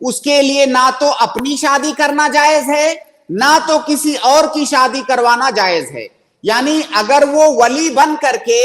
اس کے لیے نہ تو اپنی شادی کرنا جائز ہے نہ تو کسی اور کی شادی کروانا جائز ہے. یعنی اگر وہ ولی بن کر کے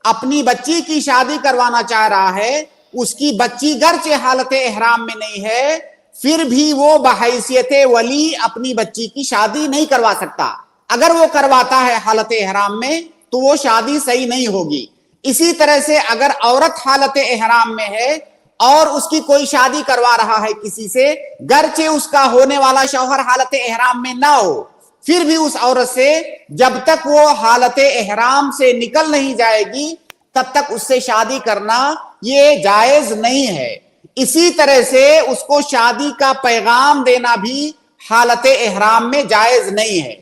اپنی بچی کی شادی کروانا چاہ رہا ہے, اس کی بچی گرچہ حالت احرام میں نہیں ہے, پھر بھی وہ بحیثیت ولی اپنی بچی کی شادی نہیں کروا سکتا. اگر وہ کرواتا ہے حالت احرام میں تو وہ شادی صحیح نہیں ہوگی. اسی طرح سے اگر عورت حالت احرام میں ہے اور اس کی کوئی شادی کروا رہا ہے کسی سے, گرچہ اس کا ہونے والا شوہر حالت احرام میں نہ ہو, پھر بھی اس عورت سے جب تک وہ حالت احرام سے نکل نہیں جائے گی تب تک اس سے شادی کرنا یہ جائز نہیں ہے. اسی طرح سے اس کو شادی کا پیغام دینا بھی حالت احرام میں جائز نہیں ہے.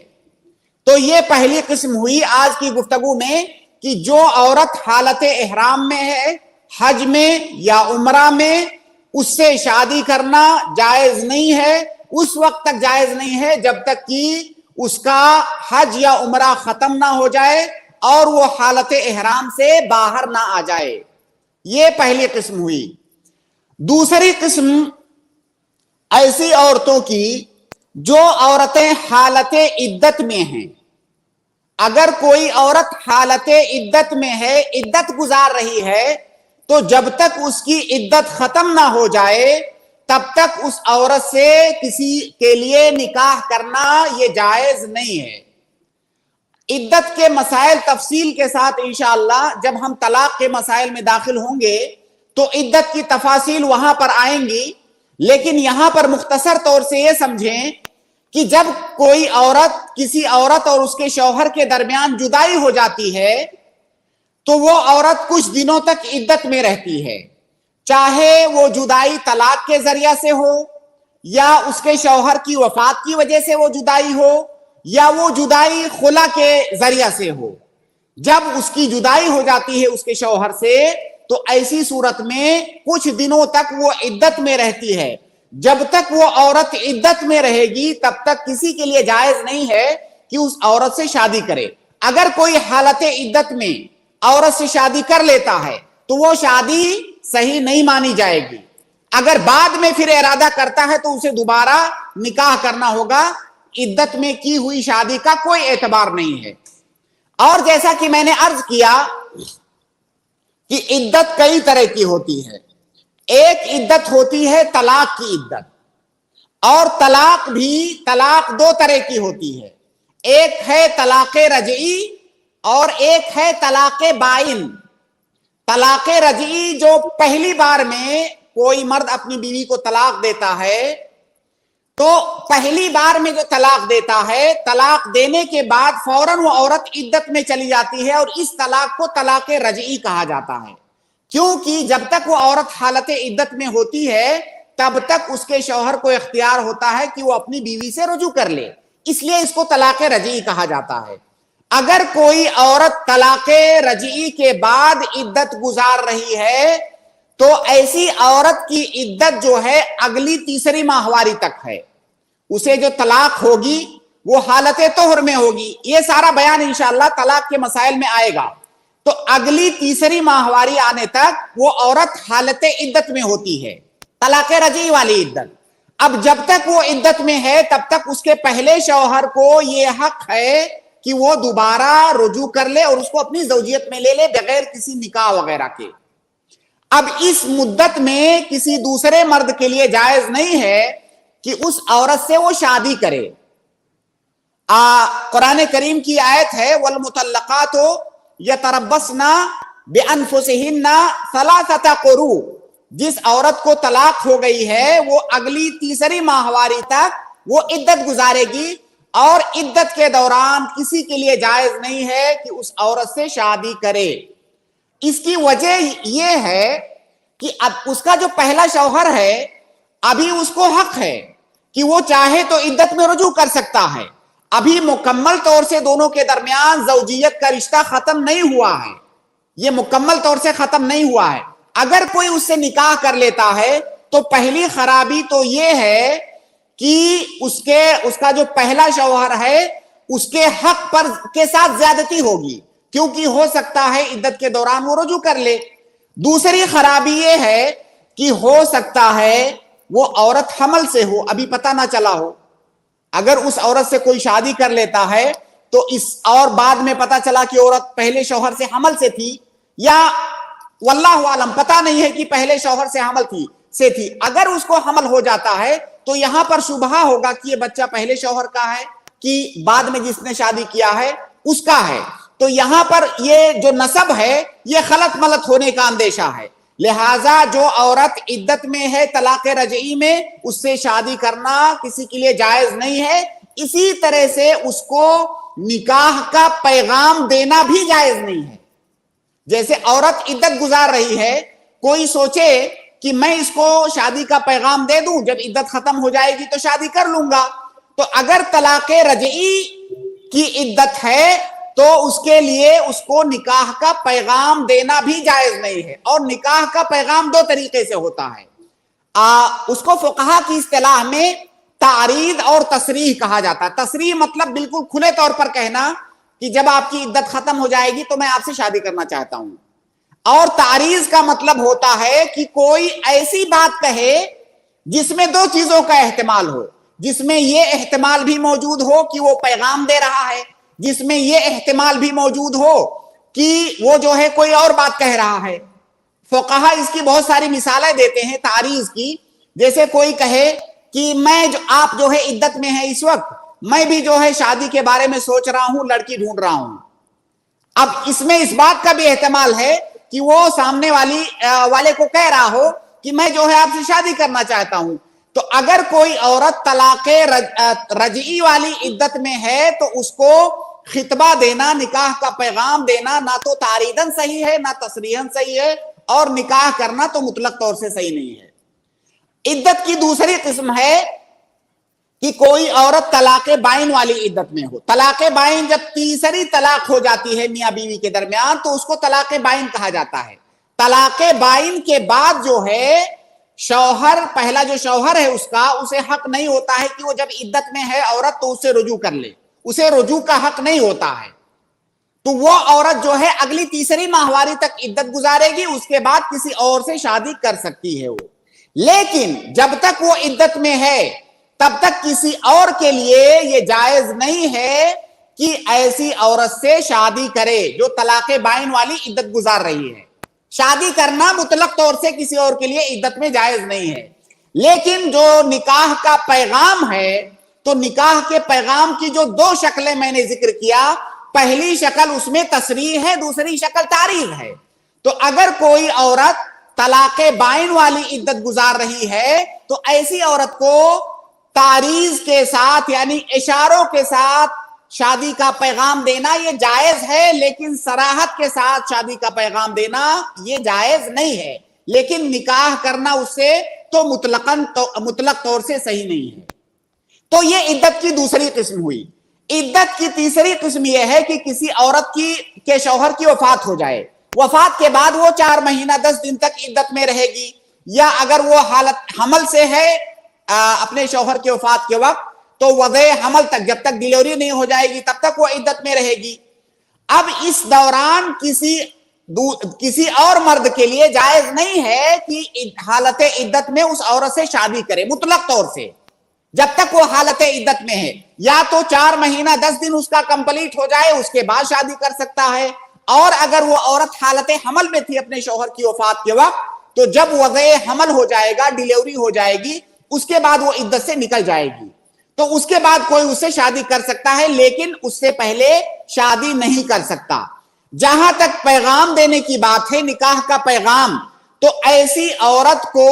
تو یہ پہلی قسم ہوئی آج کی گفتگو میں کہ جو عورت حالت احرام میں ہے, حج میں یا عمرہ میں, اس سے شادی کرنا جائز نہیں ہے. اس وقت تک جائز نہیں ہے جب تک کہ اس کا حج یا عمرہ ختم نہ ہو جائے اور وہ حالت احرام سے باہر نہ آ جائے. یہ پہلی قسم ہوئی. دوسری قسم ایسی عورتوں کی جو عورتیں حالت عدت میں ہیں. اگر کوئی عورت حالت عدت میں ہے, عدت گزار رہی ہے, تو جب تک اس کی عدت ختم نہ ہو جائے تب تک اس عورت سے کسی کے لیے نکاح کرنا یہ جائز نہیں ہے. عدت کے مسائل تفصیل کے ساتھ انشاءاللہ جب ہم طلاق کے مسائل میں داخل ہوں گے تو عدت کی تفاصیل وہاں پر آئیں گی, لیکن یہاں پر مختصر طور سے یہ سمجھیں کہ جب کوئی عورت کسی عورت اور اس کے شوہر کے درمیان جدائی ہو جاتی ہے تو وہ عورت کچھ دنوں تک عدت میں رہتی ہے, چاہے وہ جدائی طلاق کے ذریعہ سے ہو یا اس کے شوہر کی وفات کی وجہ سے وہ جدائی ہو یا وہ جدائی خلا کے ذریعہ سے ہو. جب اس کی جدائی ہو جاتی ہے اس کے شوہر سے تو ایسی صورت میں کچھ دنوں تک وہ عدت میں رہتی ہے. جب تک وہ عورت عدت میں رہے گی تب تک کسی کے لیے جائز نہیں ہے کہ اس عورت سے شادی کرے. اگر کوئی حالت عدت میں عورت سے شادی کر لیتا ہے تو وہ شادی صحیح نہیں مانی جائے گی. اگر بعد میں پھر ارادہ کرتا ہے تو اسے دوبارہ نکاح کرنا ہوگا. عدت میں کی ہوئی شادی کا کوئی اعتبار نہیں ہے. اور جیسا کہ میں نے عرض کیا کہ عدت کئی طرح کی ہوتی ہے. ایک عدت ہوتی ہے طلاق کی عدت, اور طلاق دو طرح کی ہوتی ہے. ایک ہے طلاق رجعی اور ایک ہے طلاق بائن. طلاق رجعی جو پہلی بار میں کوئی مرد اپنی بیوی کو طلاق دیتا ہے تو پہلی بار میں جو طلاق دیتا ہے, طلاق دینے کے بعد فوراً وہ عورت عدت میں چلی جاتی ہے اور اس طلاق کو طلاق رجعی کہا جاتا ہے. کیونکہ جب تک وہ عورت حالت عدت میں ہوتی ہے تب تک اس کے شوہر کو اختیار ہوتا ہے کہ وہ اپنی بیوی سے رجوع کر لے, اس لیے اس کو طلاق رجعی کہا جاتا ہے. اگر کوئی عورت طلاق رجعی کے بعد عدت گزار رہی ہے تو ایسی عورت کی عدت جو ہے اگلی تیسری ماہواری تک ہے. اسے جو طلاق ہوگی وہ حالت طہر میں ہوگی. یہ سارا بیان انشاءاللہ طلاق کے مسائل میں آئے گا. تو اگلی تیسری ماہواری آنے تک وہ عورت حالت عدت میں ہوتی ہے, طلاق رجعی والی عدت. اب جب تک وہ عدت میں ہے تب تک اس کے پہلے شوہر کو یہ حق ہے کہ وہ دوبارہ رجوع کر لے اور اس کو اپنی زوجیت میں لے لے بغیر کسی نکاح وغیرہ کے. اب اس مدت میں کسی دوسرے مرد کے لیے جائز نہیں ہے کہ اس عورت سے وہ شادی کرے. قرآن کریم کی آیت ہے والمطلقات یتربصن بانفسہن ثلاثۃ قروء. جس عورت کو طلاق ہو گئی ہے وہ اگلی تیسری ماہواری تک وہ عدت گزارے گی, اور عدت کے دوران کسی کے لیے جائز نہیں ہے کہ اس عورت سے شادی کرے. اس کی وجہ یہ ہے کہ اب اس کا جو پہلا شوہر ہے ابھی اس کو حق ہے کہ وہ چاہے تو عدت میں رجوع کر سکتا ہے. ابھی مکمل طور سے دونوں کے درمیان زوجیت کا رشتہ ختم نہیں ہوا ہے, یہ مکمل طور سے ختم نہیں ہوا ہے. اگر کوئی اس سے نکاح کر لیتا ہے تو پہلی خرابی تو یہ ہے کہ اس کا جو پہلا شوہر ہے اس کے حق پر کے ساتھ زیادتی ہوگی, کیونکہ ہو سکتا ہے عدت کے دوران وہ رجوع کر لے. دوسری خرابی یہ ہے کہ ہو سکتا ہے وہ عورت حمل سے ہو, ابھی پتہ نہ چلا ہو, اگر اس عورت سے کوئی شادی کر لیتا ہے تو اس اور بعد میں پتہ چلا کہ عورت پہلے شوہر سے حمل سے تھی, یا واللہ عالم پتہ نہیں ہے کہ پہلے شوہر سے حمل تھی, اگر اس کو حمل ہو جاتا ہے تو یہاں پر شبہہ ہوگا کہ یہ بچہ پہلے شوہر کا ہے کہ بعد میں جس نے شادی کیا ہے اس کا ہے. تو یہاں پر یہ جو نسب ہے یہ خلط ملط ہونے کا اندیشہ ہے. لہٰذا جو عورت عدت میں ہے طلاق رجعی میں, اس سے شادی کرنا کسی کے لیے جائز نہیں ہے. اسی طرح سے اس کو نکاح کا پیغام دینا بھی جائز نہیں ہے. جیسے عورت عدت گزار رہی ہے, کوئی سوچے کہ میں اس کو شادی کا پیغام دے دوں, جب عدت ختم ہو جائے گی تو شادی کر لوں گا, تو اگر طلاق رجعی کی عدت ہے تو اس کے لیے اس کو نکاح کا پیغام دینا بھی جائز نہیں ہے. اور نکاح کا پیغام دو طریقے سے ہوتا ہے, اس کو فقہا کی اصطلاح میں تعریض اور تصریح کہا جاتا ہے. تصریح مطلب بالکل کھلے طور پر کہنا کہ جب آپ کی عدت ختم ہو جائے گی تو میں آپ سے شادی کرنا چاہتا ہوں. اور تعریض کا مطلب ہوتا ہے کہ کوئی ایسی بات کہے جس میں دو چیزوں کا احتمال ہو, جس میں یہ احتمال بھی موجود ہو کہ وہ پیغام دے رہا ہے, جس میں یہ احتمال بھی موجود ہو کہ وہ جو ہے کوئی اور بات کہہ رہا ہے. فقہا اس کی بہت ساری مثالیں دیتے ہیں تعریض کی. جیسے کوئی کہے کہ میں آپ جو ہے عدت میں ہے اس وقت, میں بھی جو ہے شادی کے بارے میں سوچ رہا ہوں, لڑکی ڈھونڈ رہا ہوں. اب اس میں اس بات کا بھی احتمال ہے کہ وہ سامنے والے کو کہہ رہا ہو کہ میں جو ہے آپ سے شادی کرنا چاہتا ہوں. تو اگر کوئی عورت طلاق رجعی والی عدت میں ہے تو اس کو خطبہ دینا, نکاح کا پیغام دینا نہ تو تعریضاً صحیح ہے نہ تصریحاً صحیح ہے, اور نکاح کرنا تو مطلق طور سے صحیح نہیں ہے. عدت کی دوسری قسم ہے کہ کوئی عورت طلاق بائن والی عدت میں ہو. طلاق بائن جب تیسری طلاق ہو جاتی ہے میاں بیوی کے درمیان تو اس کو طلاق بائن کہا جاتا ہے. طلاق بائن کے بعد جو ہے شوہر, پہلا جو شوہر ہے اس کا, اسے حق نہیں ہوتا ہے کہ وہ جب عدت میں ہے عورت تو اسے رجوع کر لے, اسے رجوع کا حق نہیں ہوتا ہے. تو وہ عورت جو ہے اگلی تیسری ماہواری تک عدت گزارے گی, اس کے بعد کسی اور سے شادی کر سکتی ہے وہ. لیکن جب تک وہ عدت میں ہے تب تک کسی اور کے لیے یہ جائز نہیں ہے کہ ایسی عورت سے شادی کرے جو طلاق بائن والی عدت گزار رہی ہے. شادی کرنا مطلق طور سے کسی اور کے لیے عدت میں جائز نہیں ہے. لیکن جو نکاح کا پیغام ہے تو نکاح کے پیغام کی جو دو شکلیں میں نے ذکر کیا, پہلی شکل اس میں تصریح ہے, دوسری شکل تعریض ہے. تو اگر کوئی عورت طلاق بائن والی عدت گزار رہی ہے تو ایسی عورت کو تعریض کے ساتھ یعنی اشاروں کے ساتھ شادی کا پیغام دینا یہ جائز ہے, لیکن صراحت کے ساتھ شادی کا پیغام دینا یہ جائز نہیں ہے. لیکن نکاح کرنا اس سے تو مطلق طور سے صحیح نہیں ہے. تو یہ عدت کی دوسری قسم ہوئی. عدت کی تیسری قسم یہ ہے کہ کسی عورت کے شوہر کی وفات ہو جائے, وفات کے بعد وہ 4 مہینہ 10 دن تک عدت میں رہے گی, یا اگر وہ حالت حمل سے ہے اپنے شوہر کے وفات کے وقت تو وضع حمل تک, جب تک ڈیلیوری نہیں ہو جائے گی تب تک وہ عدت میں رہے گی. اب اس دوران کسی اور مرد کے لیے جائز نہیں ہے کہ حالت عدت میں اس عورت سے شادی کرے مطلق طور سے, جب تک وہ حالت عدت میں ہے. یا تو 4 مہینہ 10 دن اس کا کمپلیٹ ہو جائے اس کے بعد شادی کر سکتا ہے, اور اگر وہ عورت حالت حمل میں تھی اپنے شوہر کی وفات کے وقت تو جب وضع حمل ہو جائے گا, ڈیلیوری ہو جائے گی, اس کے بعد وہ عدت سے نکل جائے گی, تو اس کے بعد کوئی اس سے شادی کر سکتا ہے, لیکن اس سے پہلے شادی نہیں کر سکتا. جہاں تک پیغام دینے کی بات ہے, نکاح کا پیغام, تو ایسی عورت کو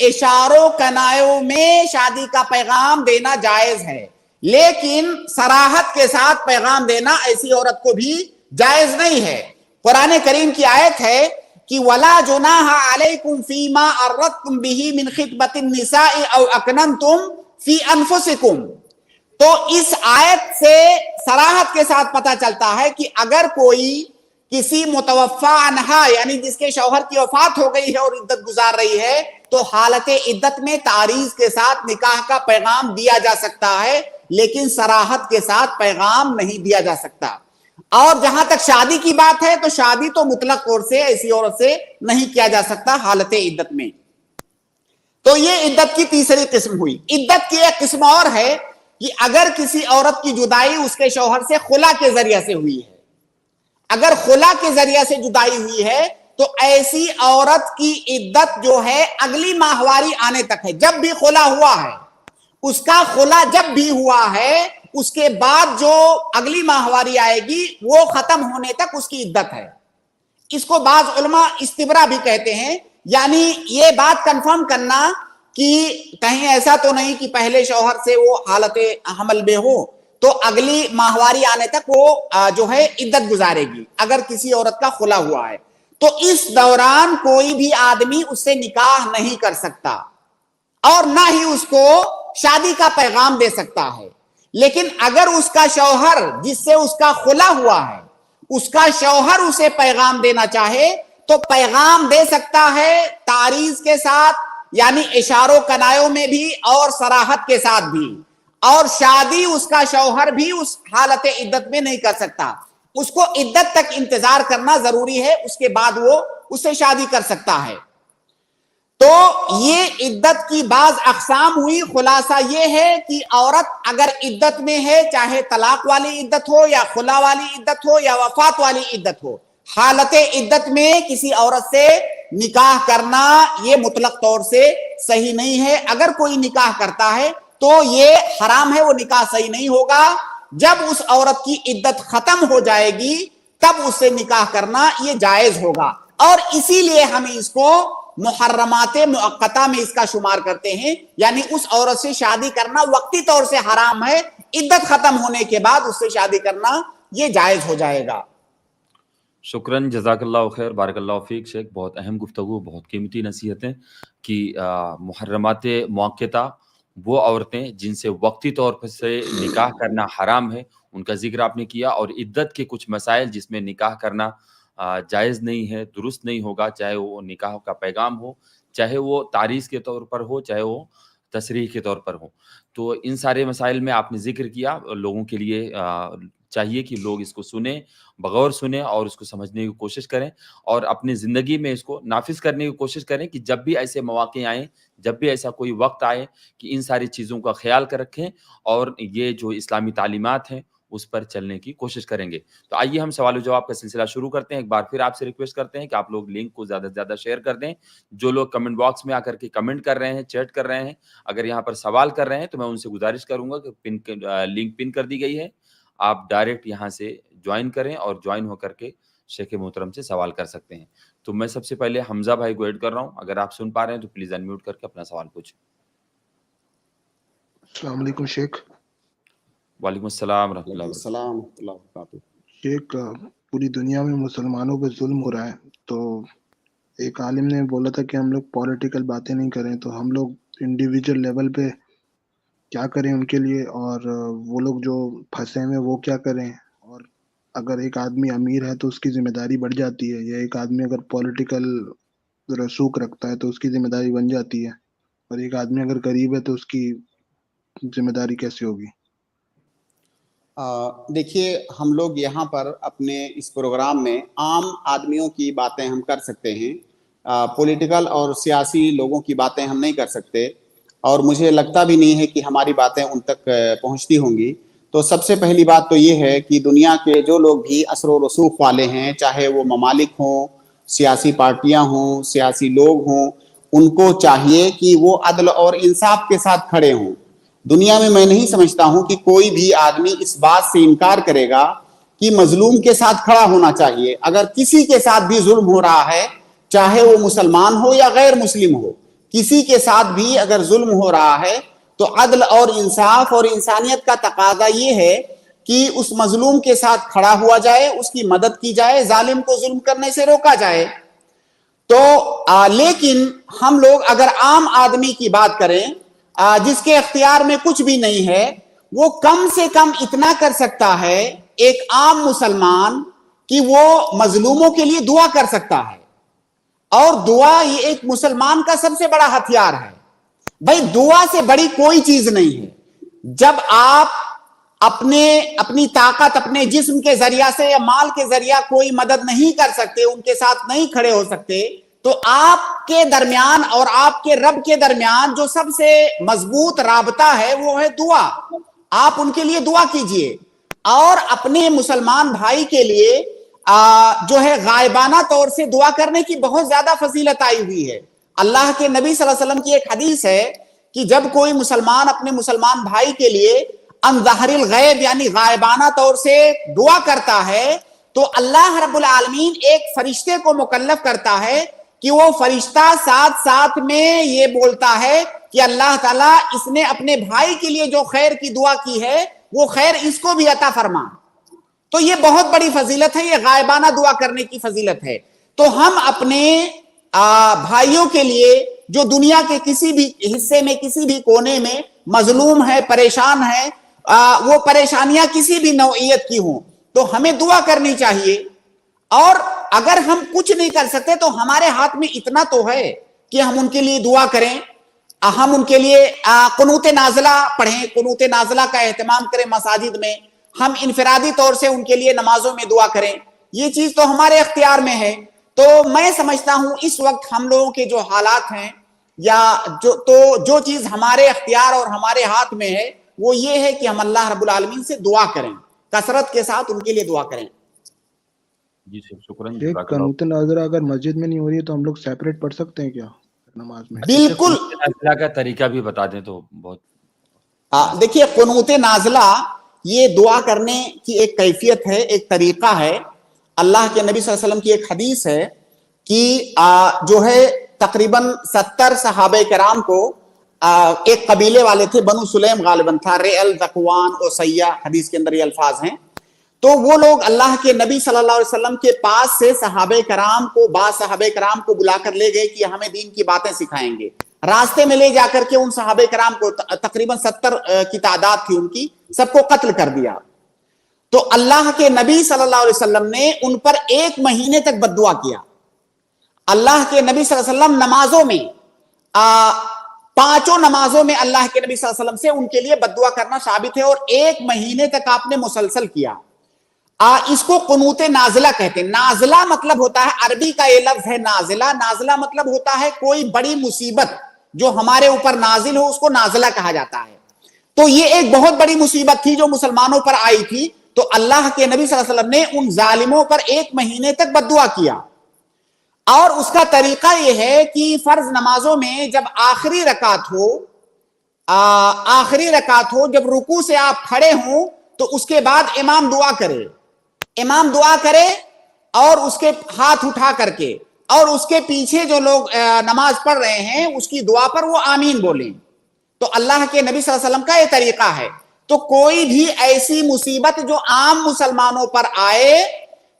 اشاروں کنایوں میں شادی کا پیغام دینا جائز ہے, لیکن صراحت کے ساتھ پیغام دینا ایسی عورت کو بھی جائز نہیں ہے. قرآن کریم کی آیت ہے کہ وَلَا جُنَاحَ عَلَيْكُمْ فِي مَا أَرَّدْتُمْ بِهِ مِنْ خِطْبَةِ النِّسَاءِ أَوْ أَكْنَنْتُمْ فِي أَنفُسِكُمْ. تو اس آیت سے صراحت کے ساتھ پتہ چلتا ہے کہ اگر کوئی کسی متوفی عنہا یعنی جس کے شوہر کی وفات ہو گئی ہے اور عدت گزار رہی ہے تو حالت عدت میں تعریض کے ساتھ نکاح کا پیغام دیا جا سکتا ہے, لیکن صراحت کے ساتھ پیغام نہیں دیا جا سکتا. اور جہاں تک شادی کی بات ہے تو شادی تو مطلق طور سے ایسی عورت سے نہیں کیا جا سکتا حالت عدت میں. تو یہ عدت کی تیسری قسم ہوئی. عدت کی ایک قسم اور ہے کہ اگر کسی عورت کی جدائی اس کے شوہر سے خلا کے ذریعے سے ہوئی ہے, اگر خلا کے ذریعے سے جدائی ہوئی ہے تو ایسی عورت کی عدت جو ہے اگلی ماہواری آنے تک ہے. جب بھی خلا ہوا ہے, اس کا خلا جب بھی ہوا ہے, اس کے بعد جو اگلی ماہواری آئے گی وہ ختم ہونے تک اس کی عدت ہے. اس کو بعض علماء استبرا بھی کہتے ہیں, یعنی یہ بات کنفرم کرنا کہ کہیں ایسا تو نہیں کہ پہلے شوہر سے وہ حالت حمل میں ہو تو اگلی ماہواری آنے تک وہ جو ہے عدت گزارے گی اگر کسی عورت کا خلا ہوا ہے. تو اس دوران کوئی بھی آدمی اس سے نکاح نہیں کر سکتا اور نہ ہی اس کو شادی کا پیغام دے سکتا ہے. لیکن اگر اس کا شوہر جس سے اس کا خلا ہوا ہے, اس کا شوہر اسے پیغام دینا چاہے تو پیغام دے سکتا ہے, تعریض کے ساتھ یعنی اشاروں کنایوں میں بھی اور صراحت کے ساتھ بھی. اور شادی اس کا شوہر بھی اس حالت عدت میں نہیں کر سکتا, اس کو عدت تک انتظار کرنا ضروری ہے, اس کے بعد وہ اس سے شادی کر سکتا ہے. تو یہ عدت کی بعض اقسام ہوئی. خلاصہ یہ ہے کہ عورت اگر عدت میں ہے, چاہے طلاق والی عدت ہو یا خلا والی عدت ہو یا وفات والی عدت ہو, حالت عدت میں کسی عورت سے نکاح کرنا یہ مطلق طور سے صحیح نہیں ہے. اگر کوئی نکاح کرتا ہے تو یہ حرام ہے, وہ نکاح صحیح نہیں ہوگا. جب اس عورت کی عدت ختم ہو جائے گی تب اس سے نکاح کرنا یہ جائز ہوگا. اور اسی لیے ہم اس کو محرمات مؤقتہ میں اس کا شمار کرتے ہیں, یعنی اس عورت سے شادی کرنا وقتی طور سے حرام ہے, عدت ختم ہونے کے بعد اس سے شادی کرنا یہ جائز ہو جائے گا. شکراً, جزاک اللہ خیر, بارک اللہ فیک شیخ. بہت اہم گفتگو, بہت قیمتی نصیحتیں کہ محرمات مؤقتہ وہ عورتیں جن سے وقتی طور پر سے نکاح کرنا حرام ہے ان کا ذکر آپ نے کیا, اور عدت کے کچھ مسائل جس میں نکاح کرنا جائز نہیں ہے, درست نہیں ہوگا, چاہے وہ نکاح کا پیغام ہو, چاہے وہ تعریض کے طور پر ہو, چاہے وہ تصریح کے طور پر ہو. تو ان سارے مسائل میں آپ نے ذکر کیا. لوگوں کے لیے چاہیے کہ لوگ اس کو سنیں, بغور سنیں اور اس کو سمجھنے کی کوشش کریں اور اپنی زندگی میں اس کو نافذ کرنے کی کوشش کریں کہ جب بھی ایسے مواقع آئیں, جب بھی ایسا کوئی وقت آئے کہ ان ساری چیزوں کا خیال کر رکھیں اور یہ جو اسلامی تعلیمات ہیں اس پر چلنے کی کوشش کریں گے. تو آئیے ہم سوال و جواب کا سلسلہ شروع کرتے ہیں. ایک بار پھر آپ سے ریکویسٹ کرتے ہیں کہ آپ لوگ لنک کو زیادہ سے زیادہ شیئر کر دیں. جو لوگ کمنٹ باکس میں آ کر کے کمنٹ کر رہے ہیں, چیٹ کر رہے ہیں, اگر یہاں پر سوال کر رہے ہیں تو میں ان سے گزارش کروں گا کہ لنک پن کر دی گئی ہے, آپ ڈائریکٹ یہاں سے جوائن کریں اور جوائن ہو کر کے شیخ محترم سے سوال کر سکتے ہیں. تو میں سب سے پہلے حمزہ بھائی کو ایڈ کر رہا ہوں, اگر آپ سن پا رہے ہیں تو پلیز انمیوٹ کر کے اپنا سوال پوچھیں. السلام علیکم شیخ. وعلیکم السلام ورحمۃ اللہ وبرکاتہ. شیخ, پوری دنیا میں مسلمانوں پہ ظلم ہو رہا ہے, تو ایک عالم نے بولا تھا کہ ہم لوگ پولیٹیکل باتیں نہیں کریں, تو ہم لوگ انڈیویجول لیول پہ کیا کریں ان کے لیے, اور وہ لوگ جو پھنسے ہوئے وہ کیا کریں, اور اگر ایک آدمی امیر ہے تو اس کی ذمہ داری بڑھ جاتی ہے, یا ایک آدمی اگر پولیٹیکل رسوخ رکھتا ہے تو اس کی ذمہ داری بن جاتی ہے, اور ایک آدمی اگر غریب ہے تو اس کی ذمہ داری کیسے ہوگی؟ دیکھیے, ہم لوگ یہاں پر اپنے اس پروگرام میں عام آدمیوں کی باتیں ہم کر سکتے ہیں, پولیٹیکل اور سیاسی لوگوں کی باتیں ہم نہیں کر سکتے, اور مجھے لگتا بھی نہیں ہے کہ ہماری باتیں ان تک پہنچتی ہوں گی. تو سب سے پہلی بات تو یہ ہے کہ دنیا کے جو لوگ بھی اثر و رسوخ والے ہیں, چاہے وہ ممالک ہوں, سیاسی پارٹیاں ہوں, سیاسی لوگ ہوں, ان کو چاہیے کہ وہ عدل اور انصاف کے ساتھ کھڑے ہوں. دنیا میں نہیں سمجھتا ہوں کہ کوئی بھی آدمی اس بات سے انکار کرے گا کہ مظلوم کے ساتھ کھڑا ہونا چاہیے. اگر کسی کے ساتھ بھی ظلم ہو رہا ہے, چاہے وہ مسلمان ہو یا غیر مسلم ہو, کسی کے ساتھ بھی اگر ظلم ہو رہا ہے تو عدل اور انصاف اور انسانیت کا تقاضا یہ ہے کہ اس مظلوم کے ساتھ کھڑا ہوا جائے, اس کی مدد کی جائے, ظالم کو ظلم کرنے سے روکا جائے. تو لیکن ہم لوگ اگر عام آدمی کی بات کریں جس کے اختیار میں کچھ بھی نہیں ہے, وہ کم سے کم اتنا کر سکتا ہے ایک عام مسلمان کہ وہ مظلوموں کے لیے دعا کر سکتا ہے, اور دعا یہ ایک مسلمان کا سب سے بڑا ہتھیار ہے. بھائی, دعا سے بڑی کوئی چیز نہیں ہے. جب آپ اپنی طاقت اپنے جسم کے ذریعہ سے یا مال کے ذریعہ کوئی مدد نہیں کر سکتے, ان کے ساتھ نہیں کھڑے ہو سکتے, تو آپ کے درمیان اور آپ کے رب کے درمیان جو سب سے مضبوط رابطہ ہے وہ ہے دعا. آپ ان کے لیے دعا کیجئے اور اپنے مسلمان بھائی کے لیے جو ہے غائبانہ طور سے دعا کرنے کی بہت زیادہ فضیلت آئی ہوئی ہے. اللہ کے نبی صلی اللہ علیہ وسلم کی ایک حدیث ہے کہ جب کوئی مسلمان اپنے مسلمان بھائی کے لیے عن ظہر الغیب یعنی غائبانہ طور سے دعا کرتا ہے تو اللہ رب العالمین ایک فرشتے کو مکلف کرتا ہے کہ وہ فرشتہ ساتھ ساتھ میں یہ بولتا ہے کہ اللہ تعالیٰ اس نے اپنے بھائی کے لیے جو خیر کی دعا کی ہے وہ خیر اس کو بھی عطا فرما. تو یہ بہت بڑی فضیلت ہے, یہ غائبانہ دعا کرنے کی فضیلت ہے. تو ہم اپنے بھائیوں کے لیے جو دنیا کے کسی بھی حصے میں کسی بھی کونے میں مظلوم ہے, پریشان ہے, وہ پریشانیاں کسی بھی نوعیت کی ہوں تو ہمیں دعا کرنی چاہیے. اور اگر ہم کچھ نہیں کر سکتے تو ہمارے ہاتھ میں اتنا تو ہے کہ ہم ان کے لیے دعا کریں, ہم ان کے لیے قنوت نازلہ پڑھیں, قنوت نازلہ کا اہتمام کریں مساجد میں, ہم انفرادی طور سے ان کے لیے نمازوں میں دعا کریں. یہ چیز تو ہمارے اختیار میں ہے. تو میں سمجھتا ہوں اس وقت ہم لوگوں کے جو حالات ہیں یا جو چیز ہمارے اختیار اور ہمارے ہاتھ میں ہے وہ یہ ہے کہ ہم اللہ رب العالمین سے دعا کریں, کثرت کے ساتھ ان کے لیے دعا کریں. جی شکراً. قنوت نازلہ اگر مسجد میں نہیں ہو رہی ہے تو ہم لوگ سیپریٹ پڑھ سکتے ہیں کیا نماز میں؟ بالکل. نازلہ کا طریقہ بھی بتا دیں تو بہت. دیکھیے قنوت نازلہ یہ دعا کرنے کی ایک کیفیت ہے, ایک طریقہ ہے. اللہ کے نبی صلی اللہ علیہ وسلم کی ایک حدیث ہے کہ جو ہے تقریباً 70 صحابہ کرام کو ایک قبیلے والے تھے, بنو سلیم غالباً تھا, ریل, ذکوان اور سیہ, حدیث کے اندر یہ الفاظ ہیں. تو وہ لوگ اللہ کے نبی صلی اللہ علیہ وسلم کے پاس سے بعض صحابہ کرام کو بلا کر لے گئے کہ ہمیں دین کی باتیں سکھائیں گے. راستے میں لے جا کر کے ان صحابہ کرام کو تقریباً 70 کی تعداد تھی ان کی, سب کو قتل کر دیا. تو اللہ کے نبی صلی اللہ علیہ وسلم نے ان پر 1 مہینے تک بد دعا کیا. اللہ کے نبی صلی اللہ علیہ وسلم نمازوں میں 5 نمازوں میں اللہ کے نبی صلی اللہ علیہ وسلم سے ان کے لیے بد دعا کرنا ثابت ہے اور 1 مہینے تک آپ نے مسلسل کیا. اس کو قنوت نازلہ کہتے ہیں. نازلہ مطلب ہوتا ہے, عربی کا یہ لفظ ہے نازلہ. نازلہ مطلب ہوتا ہے کوئی بڑی مصیبت جو ہمارے اوپر نازل ہو اس کو نازلہ کہا جاتا ہے. تو یہ ایک بہت بڑی مصیبت تھی جو مسلمانوں پر آئی تھی. تو اللہ کے نبی صلی اللہ علیہ وسلم نے ان ظالموں پر 1 مہینے تک بد دعا کیا. اور اس کا طریقہ یہ ہے کہ فرض نمازوں میں جب آخری رکعت ہو جب رکوع سے آپ کھڑے ہوں تو اس کے بعد امام دعا کرے اور اس کے ہاتھ اٹھا کر کے اور اس کے پیچھے جو لوگ نماز پڑھ رہے ہیں اس کی دعا پر وہ آمین بولیں. تو اللہ کے نبی صلی اللہ علیہ وسلم کا یہ طریقہ ہے. تو کوئی بھی ایسی مصیبت جو عام مسلمانوں پر آئے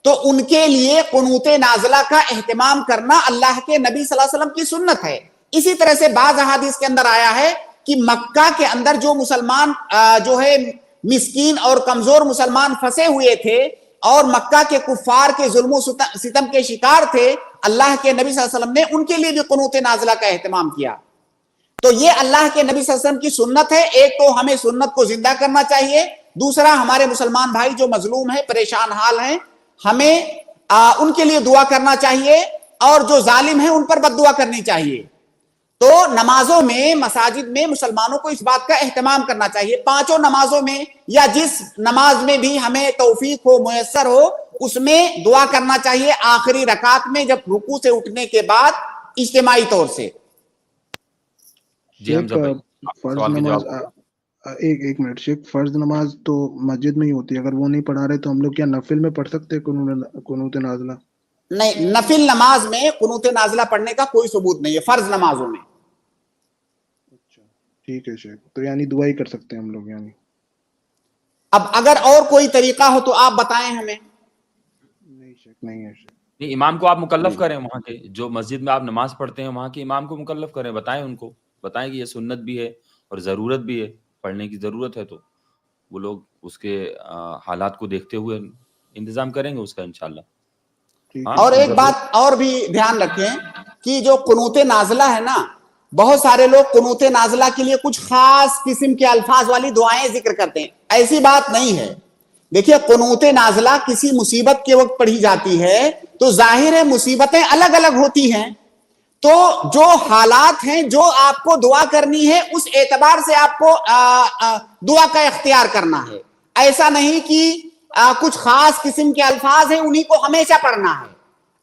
تو ان کے لیے قنوت نازلہ کا اہتمام کرنا اللہ کے نبی صلی اللہ علیہ وسلم کی سنت ہے. اسی طرح سے بعض احادیث کے اندر آیا ہے کہ مکہ کے اندر جو مسلمان جو ہے مسکین اور کمزور مسلمان پھنسے ہوئے تھے اور مکہ کے کفار کے ظلم و ستم کے شکار تھے, اللہ کے نبی صلی اللہ علیہ وسلم نے ان کے لیے بھی قنوت نازلہ کا اہتمام کیا. تو یہ اللہ کے نبی صلی اللہ علیہ وسلم کی سنت ہے. ایک تو ہمیں سنت کو زندہ کرنا چاہیے, دوسرا ہمارے مسلمان بھائی جو مظلوم ہیں, پریشان حال ہیں, ہمیں ان کے لیے دعا کرنا چاہیے اور جو ظالم ہیں ان پر بد دعا کرنی چاہیے. تو نمازوں میں مساجد میں مسلمانوں کو اس بات کا اہتمام کرنا چاہیے. 5 نمازوں میں یا جس نماز میں بھی ہمیں توفیق ہو, میسر ہو, اس میں دعا کرنا چاہیے آخری رکعت میں جب رکوع سے اٹھنے کے بعد اجتماعی طور سے. جی فرض نماز ایک منٹ شیخ, فرض نماز تو مسجد میں ہی ہوتی ہے, اگر وہ نہیں پڑھا رہے تو ہم لوگ کیا نفل میں پڑھ سکتے ہیں قنوت نازلہ؟ نہیں, نفل نماز میں قنوت نازلہ پڑھنے کا کوئی ثبوت نہیں ہے, فرض نمازوں میں. اچھا ٹھیک ہے شیخ, تو یعنی دعا ہی کر سکتے ہیں ہم لوگ یعنی. اب اگر اور کوئی طریقہ ہو تو آپ بتائیں ہمیں. نہیں شیخ, نہیں ہے شیخ. نہیں, امام کو آپ مکلف کریں, وہاں کے جو مسجد میں آپ نماز پڑھتے ہیں وہاں کے امام کو مکلف کریں, بتائیں ان کو, بتائیں کہ یہ سنت بھی ہے اور ضرورت بھی ہے, پڑھنے کی ضرورت ہے, تو وہ لوگ اس کے حالات کو دیکھتے ہوئے انتظام کریں گے اس کا انشاءاللہ. اور ایک بات اور بھی دھیان رکھیں کہ جو قنوت نازلہ ہے نا, بہت سارے لوگ قنوت نازلہ کے لیے کچھ خاص قسم کے الفاظ والی دعائیں ذکر کرتے ہیں. ایسی بات نہیں ہے. دیکھیے قنوت نازلہ کسی مصیبت کے وقت پڑھی جاتی ہے تو ظاہر ہے مصیبتیں الگ الگ ہوتی ہیں, تو جو حالات ہیں جو آپ کو دعا کرنی ہے اس اعتبار سے آپ کو دعا کا اختیار کرنا ہے. ایسا نہیں کہ کچھ خاص قسم کے الفاظ ہیں انہی کو ہمیشہ پڑھنا ہے.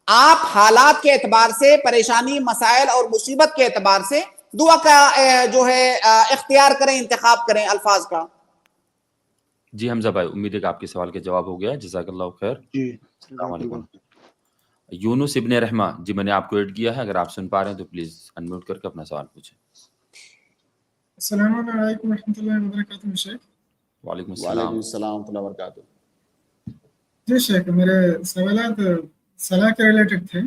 آپ حالات کے اعتبار سے, پریشانی, مسائل اور مصیبت کے اعتبار سے دعا کا جو ہے اختیار کریں, انتخاب کریں الفاظ کا. جی حمزہ بھائی, امید ہے کہ آپ کے سوال کا جواب ہو گیا. جزاک اللہ خیر. جی السلام علیکم. یونس ابن رحمہ, جی میں نے آپ کو ایڈ کیا ہے, اگر آپ سن پا رہے ہیں تو پلیز انمیوٹ کر کے اپنا سوال پوچھیں. السلام علیکم ورحمۃ اللہ وبرکاتہ شیخ. وعلیکم السلام. السلام ورحمۃ اللہ وبرکاتہ. جی شیخ, میرے سوالات صلاح کے ریلیٹڈ تھے.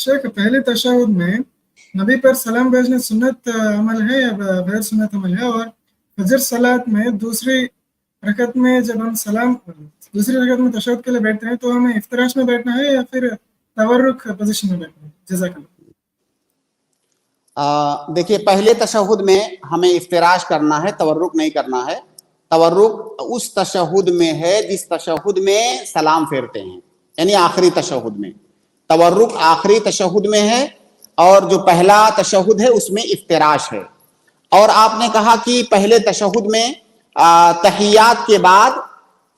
شیخ, پہلے تشہد میں نبی پر سلام بھیجنا سنت عمل ہے یا غیر سنت عمل ہے؟ اور فجر صلاۃ میں دوسری رکعت میں جب ہم دوسری رکعت میں تشہد کے لیے بیٹھتے ہیں تو ہمیں افتراش میں بیٹھنا ہے یا پھر تورک پوزیشن میں بیٹھنا ہے؟ جزاک اللہ. دیکھیے, پہلے تشہد میں ہمیں افتراش کرنا ہے, تورک نہیں کرنا ہے. تورک اس تشہد میں ہے جس تشہد میں سلام پھیرتے ہیں, یعنی آخری تشہد میں. تورک آخری تشہد میں ہے, اور جو پہلا تشہد ہے اس میں افتراش ہے. اور آپ نے کہا کہ پہلے تشہد میں تحیات کے بعد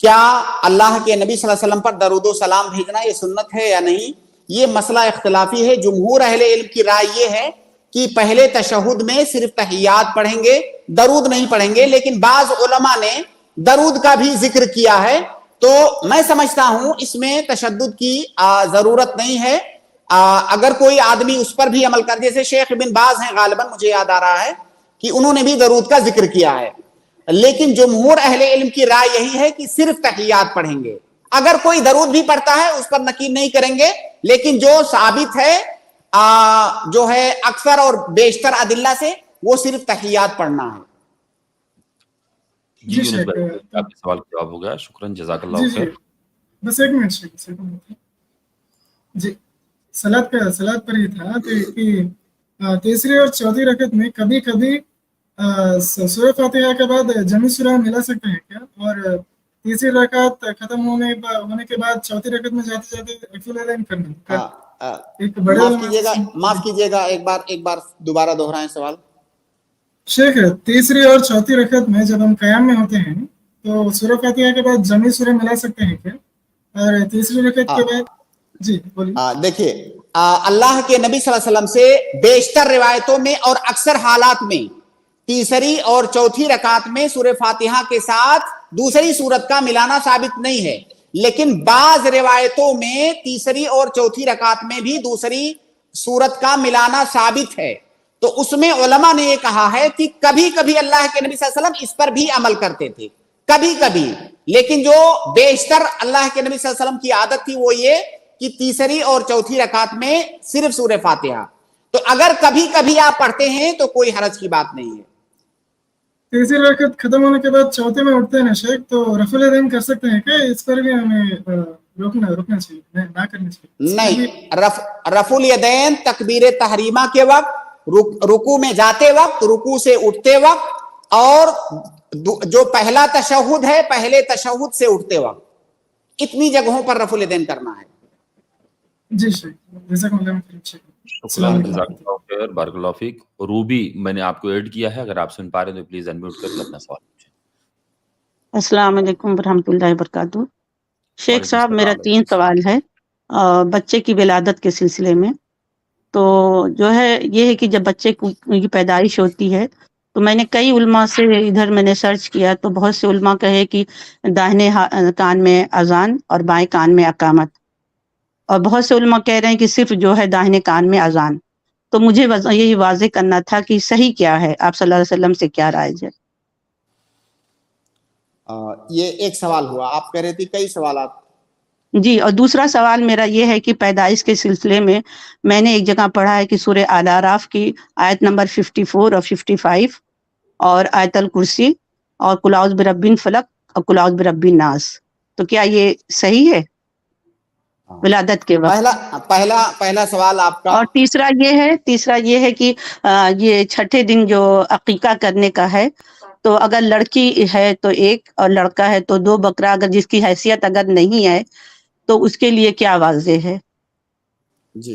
کیا اللہ کے نبی صلی اللہ علیہ وسلم پر درود و سلام بھیجنا یہ سنت ہے یا نہیں, یہ مسئلہ اختلافی ہے. جمہور اہل علم کی رائے یہ ہے کہ پہلے تشہد میں صرف تحیات پڑھیں گے, درود نہیں پڑھیں گے. لیکن بعض علماء نے درود کا بھی ذکر کیا ہے, تو میں سمجھتا ہوں اس میں تشدد کی ضرورت نہیں ہے. اگر کوئی آدمی اس پر بھی عمل کر, جیسے شیخ ابن باز ہیں غالباً, مجھے یاد آ رہا ہے کہ انہوں نے بھی درود کا ذکر کیا ہے. لیکن جمہور اہل علم کی رائے یہی ہے کہ صرف تحیات پڑھیں گے. اگر کوئی درود بھی پڑھتا ہے اس پر نکیر نہیں کریں گے, لیکن جو ثابت ہے جو ہے اکثر اور بیشتر ادلہ سے, وہ صرف تحیات پڑھنا ہے. جی یونس بھائی, آپ کے سوال کا جواب ہو گیا. شکراً, جزاک اللہ خیر. بس ایک منٹ شیخ. جی, صلاۃ پر ہی تھا کہ تیسری اور چوتھی رکعت میں کبھی کبھی سورہ فاتحہ کے بعد جمی سورہ ملا سکتے ہیں کیا؟ اور تیسری رکعت ختم ہونے کے بعد چوتھی رکعت میں جاتے جاتے رفع العین کرنا. معاف کیجیے گا, ایک بار دوبارہ دہرائیں سوال. شیخ, تیسری اور چوتھی رکعت میں جب ہم قیام میں ہوتے ہیں تو سورہ فاتحہ کے بعد جمی سورہ ملا سکتے ہیں کیا؟ اور تیسری رکعت کے بعد جی بولیے. دیکھیے, اللہ کے نبی صلی اللہ علیہ وسلم سے بیشتر روایتوں میں اور اکثر حالات میں تیسری اور چوتھی رکعت میں سورہ فاتحہ کے ساتھ دوسری سورت کا ملانا ثابت نہیں ہے. لیکن بعض روایتوں میں تیسری اور چوتھی رکعت میں بھی دوسری سورت کا ملانا ثابت ہے. تو اس میں علماء نے یہ کہا ہے کہ کبھی کبھی اللہ کے نبی صلی اللہ علیہ وسلم اس پر بھی عمل کرتے تھے, کبھی کبھی. لیکن جو بیشتر اللہ کے نبی صلی اللہ علیہ وسلم کی عادت تھی وہ یہ کہ تیسری اور چوتھی رکعت میں صرف سورہ فاتحہ. تو اگر کبھی کبھی آپ پڑھتے ہیں تو کوئی حرج کی بات نہیں ہے. تیسری رکعت ختم ہونے کے بعد چوتھے میں اٹھتے ہیں شیخ, تو رفع العین کر سکتے ہیں کیا؟ اس پر بھی ہمیں روکنا چاہیے, نہ کرنا چاہیے. نہیں, رفع الیدین تکبیر تحریمہ کے وقت, رکوع میں جاتے وقت, رکوع سے اٹھتے وقت, اور جو پہلا تشہد ہے پہلے تشہد سے اٹھتے وقت, اتنی جگہوں پر رفع الیدین کرنا ہے. جی شیخ, جزاک اللہ خیر. شکراً, جزاک اللہ خیر, بارک اللہ فیک. روبی, میں نے آپ کو ایڈ کیا ہے, اگر آپ سن پا رہے ہیں تو پلیز انمیوٹ کر کے اپنا سوال پوچھیں. السلام علیکم ورحمۃ اللہ وبرکاتہ. شیخ صاحب, میرا 3 سوال ہے بچے کی ولادت کے سلسلے میں. تو جو ہے یہ ہے کہ جب بچے کی پیدائش ہوتی ہے تو میں نے کئی علماء سے ادھر میں نے سرچ کیا, تو بہت سے علماء کہے کہ داہنے کان میں اذان اور بائیں کان میں اقامت, اور بہت سے علماء کہہ رہے ہیں کہ صرف جو ہے داہنے کان میں اذان. تو مجھے یہی واضح کرنا تھا کہ صحیح کیا ہے, آپ صلی اللہ علیہ وسلم سے کیا رائے ہے؟ یہ ایک سوال ہوا, آپ کہہ رہے تھے کئی سوالات. جی, اور دوسرا سوال میرا یہ ہے کہ پیدائش کے سلسلے میں نے ایک جگہ پڑھا ہے کہ سورہ الاعراف کی آیت نمبر 54 اور 55 اور آیت الکرسی اور قل اعوذ برب الفلق اور قل اعوذ برب الناس, تو کیا یہ صحیح ہے ولادت کے وقت؟ پہلا سوال آپ کا. اور تیسرا یہ ہے کہ یہ چھٹے دن جو عقیقہ کرنے کا ہے, تو اگر لڑکی ہے تو 1 اور لڑکا ہے تو 2 بکرا, اگر جس کی حیثیت اگر نہیں ہے تو اس کے لیے کیا واضح ہے؟ جی,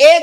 1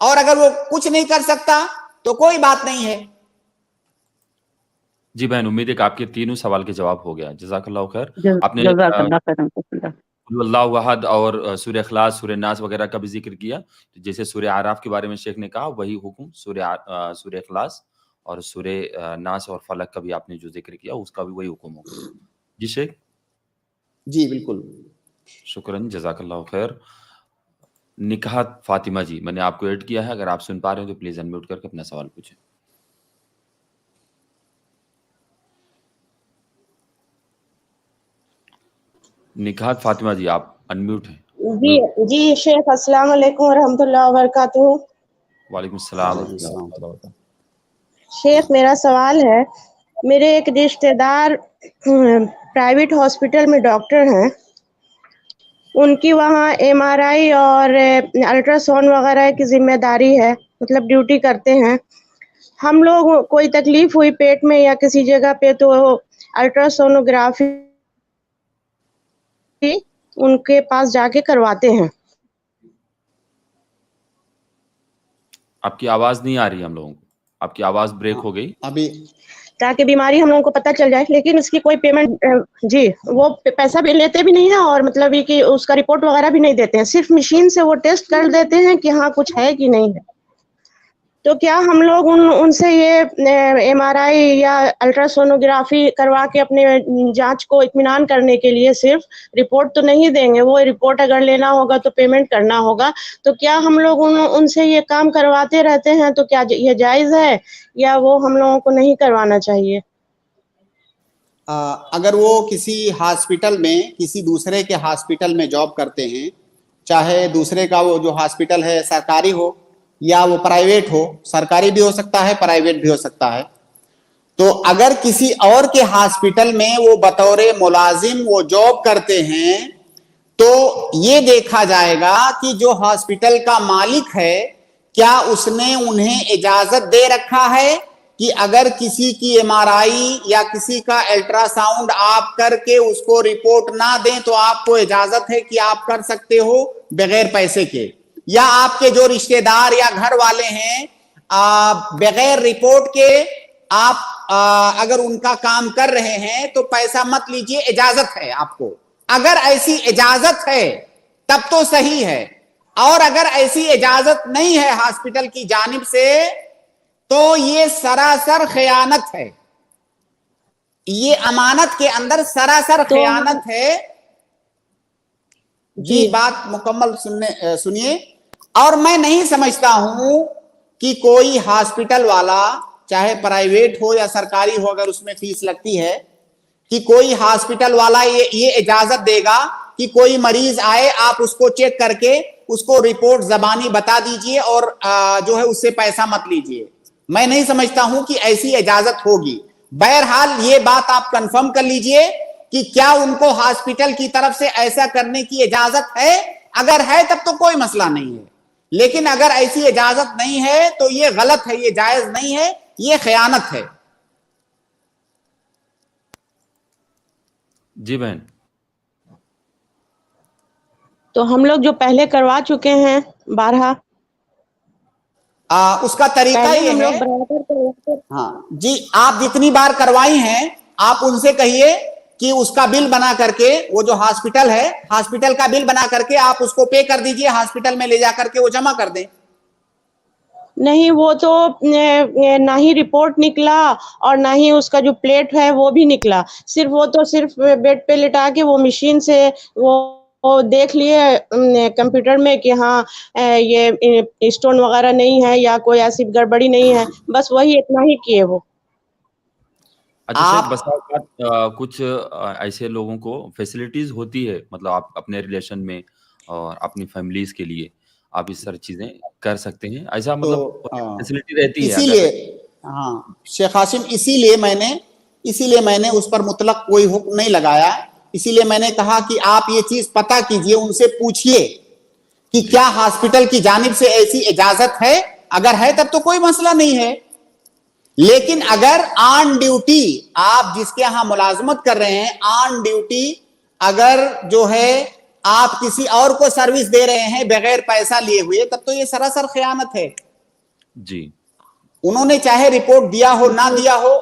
اور اگر وہ کچھ نہیں کر سکتا تو کوئی بات نہیں ہے. جی بہن، امید ہے کہ آپ کے تینوں سوال کے جواب ہو گیا. جزاک اللہ خیر. آپ نے جزاک اللہ خیر. قل اللہ احد اور سورہ اخلاص، سورہ ناس وغیرہ کا بھی ذکر کیا. جیسے سورہ اعراف کے بارے میں شیخ نے کہا وہی حکم سورہ اخلاص اور سورہ ناس اور فلق کا بھی آپ نے جو ذکر کیا اس کا بھی وہی حکم ہوگا. جی شیخ. جی بالکل. شکراً، جزاک اللہ خیر. نکاحت فاطمہ جی، میں نے آپ کو ایڈ کیا ہے، اگر آپ سن پا رہے ہیں تو پلیز انمیوٹ کر کے اپنا سوال پوچھیں. نکاحت فاطمہ جی، آپ انمیوٹ ہیں. جی شیخ، السلام علیکم ورحمۃ اللہ وبرکاتہ. وعلیکم السلام. شیخ میرا سوال ہے، میرے ایک رشتہ دار پرائیویٹ ہاسپٹل میں ڈاکٹر ہیں، ان کی وہاں ایم آر آئی اور الٹرا ساؤنڈ وغیرہ کی ذمہ داری ہے، مطلب ڈیوٹی کرتے ہیں. ہم لوگ کوئی تکلیف ہوئی پیٹ میں یا کسی جگہ پہ تو الٹرا سونوگرافی ان کے پاس جا کے کرواتے ہیں. آپ کی آواز نہیں آ رہی ہم لوگوں کو، آپ کی آواز بریک ہو گئی. ابھی تاکہ بیماری ہم لوگوں کو پتہ چل جائے، لیکن اس کی کوئی پیمنٹ جی وہ پیسہ بھی لیتے بھی نہیں ہیں، اور مطلب یہ کہ اس کا رپورٹ وغیرہ بھی نہیں دیتے ہیں، صرف مشین سے وہ ٹیسٹ کر دیتے ہیں کہ ہاں کچھ ہے کہ نہیں ہے. تو کیا ہم لوگ ان سے یہ ایم آر آئی یا الٹرا سونوگرافی کروا کے اپنے جانچ کو اطمینان کرنے کے لیے صرف رپورٹ تو نہیں دیں گے، وہ رپورٹ اگر لینا ہوگا تو پیمنٹ کرنا ہوگا، تو کیا ہم لوگ ان سے یہ کام کرواتے رہتے ہیں تو کیا یہ جائز ہے یا وہ ہم لوگوں کو نہیں کروانا چاہیے؟ اگر وہ کسی ہاسپٹل میں کسی دوسرے کے ہاسپٹل میں جاب کرتے ہیں، چاہے دوسرے کا وہ جو ہاسپٹل ہے سرکاری ہو یا وہ پرائیویٹ ہو، سرکاری بھی ہو سکتا ہے پرائیویٹ بھی ہو سکتا ہے، تو اگر کسی اور کے ہاسپٹل میں وہ بطور ملازم وہ جاب کرتے ہیں تو یہ دیکھا جائے گا کہ جو ہاسپٹل کا مالک ہے کیا اس نے انہیں اجازت دے رکھا ہے کہ اگر کسی کی ایم آر آئی یا کسی کا الٹرا ساؤنڈ آپ کر کے اس کو رپورٹ نہ دیں تو آپ کو اجازت ہے کہ آپ کر سکتے ہو بغیر پیسے کے، یا آپ کے جو رشتہ دار یا گھر والے ہیں بغیر رپورٹ کے آپ اگر ان کا کام کر رہے ہیں تو پیسہ مت لیجئے، اجازت ہے آپ کو. اگر ایسی اجازت ہے تب تو صحیح ہے، اور اگر ایسی اجازت نہیں ہے ہاسپٹل کی جانب سے تو یہ سراسر خیانت ہے، یہ امانت کے اندر سراسر خیانت ہے. جی بات مکمل سنیے. اور میں نہیں سمجھتا ہوں کہ کوئی ہاسپٹل والا چاہے پرائیویٹ ہو یا سرکاری ہو، اگر اس میں فیس لگتی ہے، کہ کوئی ہاسپٹل والا یہ اجازت دے گا کہ کوئی مریض آئے آپ اس کو چیک کر کے اس کو رپورٹ زبانی بتا دیجئے اور جو ہے اس سے پیسہ مت لیجئے. میں نہیں سمجھتا ہوں کہ ایسی اجازت ہوگی. بہرحال یہ بات آپ کنفرم کر لیجئے کہ کیا ان کو ہاسپٹل کی طرف سے ایسا کرنے کی اجازت ہے. اگر ہے تب تو کوئی مسئلہ نہیں ہے، لیکن اگر ایسی اجازت نہیں ہے تو یہ غلط ہے، یہ جائز نہیں ہے، یہ خیانت ہے. جی بہن. تو ہم لوگ جو پہلے کروا چکے ہیں بارہا، اس کا طریقہ یہ ہے، ہاں جی آپ جتنی بار کروائی ہیں آپ ان سے کہیے کہ اس کا بل بنا کر کے، وہ جو ہاسپٹل ہے ہاسپٹل کا بل بنا کر کے آپ اس کو پے کر دیجئے، ہاسپٹل میں لے جا کر کے وہ جمع کر دیں. نہیں وہ تو نہ ہی رپورٹ نکلا اور نہ ہی اس کا جو پلیٹ ہے وہ بھی نکلا، صرف وہ تو صرف بیڈ پہ لٹا کے وہ مشین سے وہ دیکھ لیے کمپیوٹر میں کہ ہاں یہ اسٹون وغیرہ نہیں ہے یا کوئی ایسی گڑبڑی نہیں ہے، بس وہی اتنا ہی کیے وہ. اچھا شیخ، بس کچھ ایسے لوگوں کو فیسلٹیز ہوتی ہے، مطلب آپ اپنے ریلیشن میں اور اپنی فیملیز کے لیے آپ اس ساری چیزیں کر سکتے ہیں، ایسا مطلب فیسلٹی رہتی ہے. اسی لیے ہاں شیخ قاسم، اسی لیے میں نے اس پر مطلق کوئی حکم نہیں لگایا. اسی لیے میں نے کہا کہ آپ یہ چیز پتہ کیجئے، ان سے پوچھئے کہ کیا ہاسپٹل کی جانب سے ایسی اجازت ہے. اگر ہے تب تو کوئی مسئلہ نہیں ہے، لیکن اگر آن ڈیوٹی آپ جس کے ہاں ملازمت کر رہے ہیں، آن ڈیوٹی اگر جو ہے آپ کسی اور کو سروس دے رہے ہیں بغیر پیسہ لیے ہوئے, تب تو یہ سراسر خیانت ہے. جی انہوں نے چاہے رپورٹ دیا ہو نہ دیا ہو,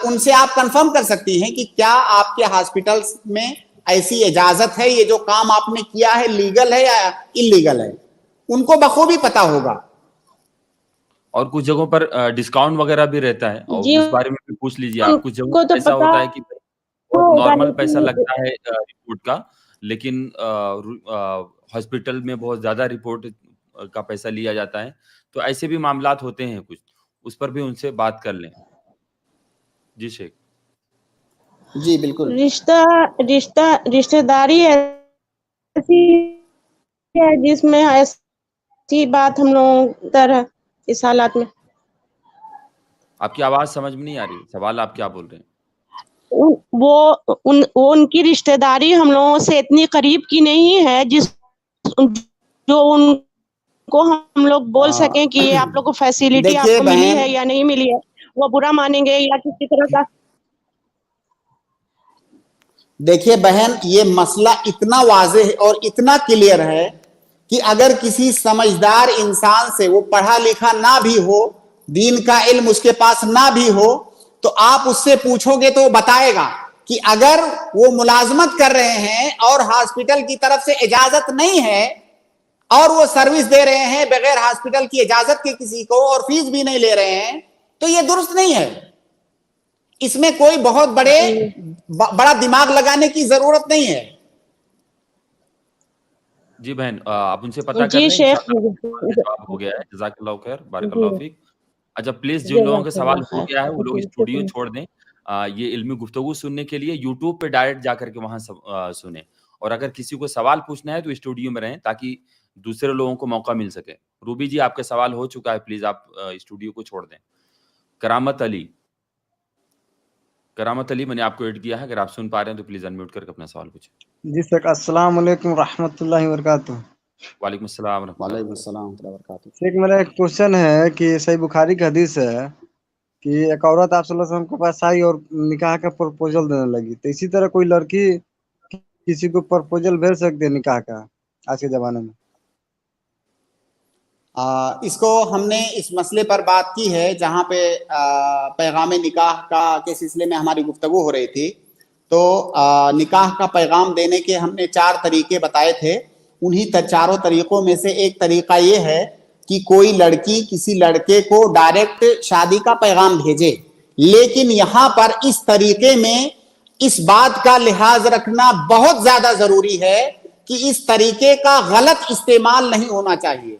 ان سے آپ کنفرم کر سکتی ہیں کہ کیا آپ کے ہاسپٹل میں ایسی اجازت ہے, یہ جو کام آپ نے کیا ہے لیگل ہے یا انلیگل ہے, ان کو بخوبی پتا ہوگا. اور کچھ جگہوں پر ڈسکاؤنٹ وغیرہ بھی رہتا ہے, اور جی اس بارے میں بھی پوچھ لیجیے آپ. کچھ جگہوں کو پر تو ایسا پتا ہوتا ہے کہ ہوگا نارمل پیسہ لیکن لگتا ہے رپورٹ کا, لیکن ہاسپٹل میں بہت زیادہ رپورٹ کا پیسہ لیا جاتا ہے. تو ایسے بھی معاملات ہوتے ہیں کچھ, اس پر بھی ان سے بات کر لیں. جی شیخ. جی بالکل. رشتہ داری ایسی ہے جس میں ایسی بات ہم لوگ در ہے اس حالات میں. آپ کی آواز سمجھ میں نہیں آ رہی, سوال آپ کیا بول رہے ہیں؟ وہ ان کی رشتہ داری ہم لوگوں سے اتنی قریب کی نہیں ہے جو ان کو ہم لوگ بول سکیں کہ یہ آپ لوگ کو فیسیلیٹی آپ دیکھیے کو ملی بہن, ہے یا نہیں ملی ہے, وہ برا مانیں گے یا کسی طرح کا. دیکھیے بہن, یہ مسئلہ اتنا واضح اور اتنا کلیئر ہے کہ اگر کسی سمجھدار انسان سے, وہ پڑھا لکھا نہ بھی ہو, دین کا علم اس کے پاس نہ بھی ہو, تو آپ اس سے پوچھو گے تو وہ بتائے گا کہ اگر وہ ملازمت کر رہے ہیں اور ہاسپٹل کی طرف سے اجازت نہیں ہے, اور وہ سروس دے رہے ہیں بغیر ہاسپٹل کی اجازت کے کسی کو, اور فیس بھی نہیں لے رہے ہیں, تو یہ درست نہیں ہے. اس میں کوئی بہت بڑا دماغ لگانے کی ضرورت نہیں ہے. جی بہن, آپ ان سے پتہ کر جی لیں, شیخ. انشاءاللہ سوال کا جواب ہو گیا ہے. جزاک اللہ خیر, بارک جی اللہ فیک. اچھا پلیز جن لوگوں کے جزاک سوال اللہ ہو خیر. گیا ہے وہ لوگ جی اسٹوڈیو شکریہ. چھوڑ دیں. یہ علمی گفتگو سننے کے لیے یوٹیوب پہ ڈائریکٹ جا کر کے وہاں سنیں, اور اگر کسی کو سوال پوچھنا ہے تو اسٹوڈیو میں رہیں تاکہ دوسرے لوگوں کو موقع مل سکے. روبی جی, آپ کا سوال ہو چکا ہے, پلیز آپ اسٹوڈیو کو چھوڑ دیں. کرامت علی, میں نے آپ کو ایڈ کیا ہے, اگر آپ سن پا رہے ہیں تو پلیز انمیوٹ کر کے اپنا سوال پوچھیں. جی سر, السلام علیکم ورحمۃ اللہ وبرکاتہ. وعلیکم السلام ورحمۃ اللہ وعلیکم وبرکاتہ. السلام ورحمۃ اللہ وبرکاتہ. ایک میرا ایک کوشچن ہے کہ صحیح بخاری کی حدیث ہے کہ ایک عورت آپ صلی اللہ علیہ وسلم کے پاس آئی اور نکاح کا پرپوزل دینے لگی, تو اسی طرح کوئی لڑکی کسی کو پرپوزل بھیج سکتی ہے نکاح کا آج کے زمانے میں؟ اس کو ہم نے اس مسئلے پر بات کی ہے جہاں پہ پیغام نکاح کے سلسلے میں ہماری گفتگو ہو رہی تھی. تو نکاح کا پیغام دینے کے ہم نے 4 طریقے بتائے تھے. انہی چاروں طریقوں میں سے ایک طریقہ یہ ہے کہ کوئی لڑکی کسی لڑکے کو ڈائریکٹ شادی کا پیغام بھیجے, لیکن یہاں پر اس طریقے میں اس بات کا لحاظ رکھنا بہت زیادہ ضروری ہے کہ اس طریقے کا غلط استعمال نہیں ہونا چاہیے.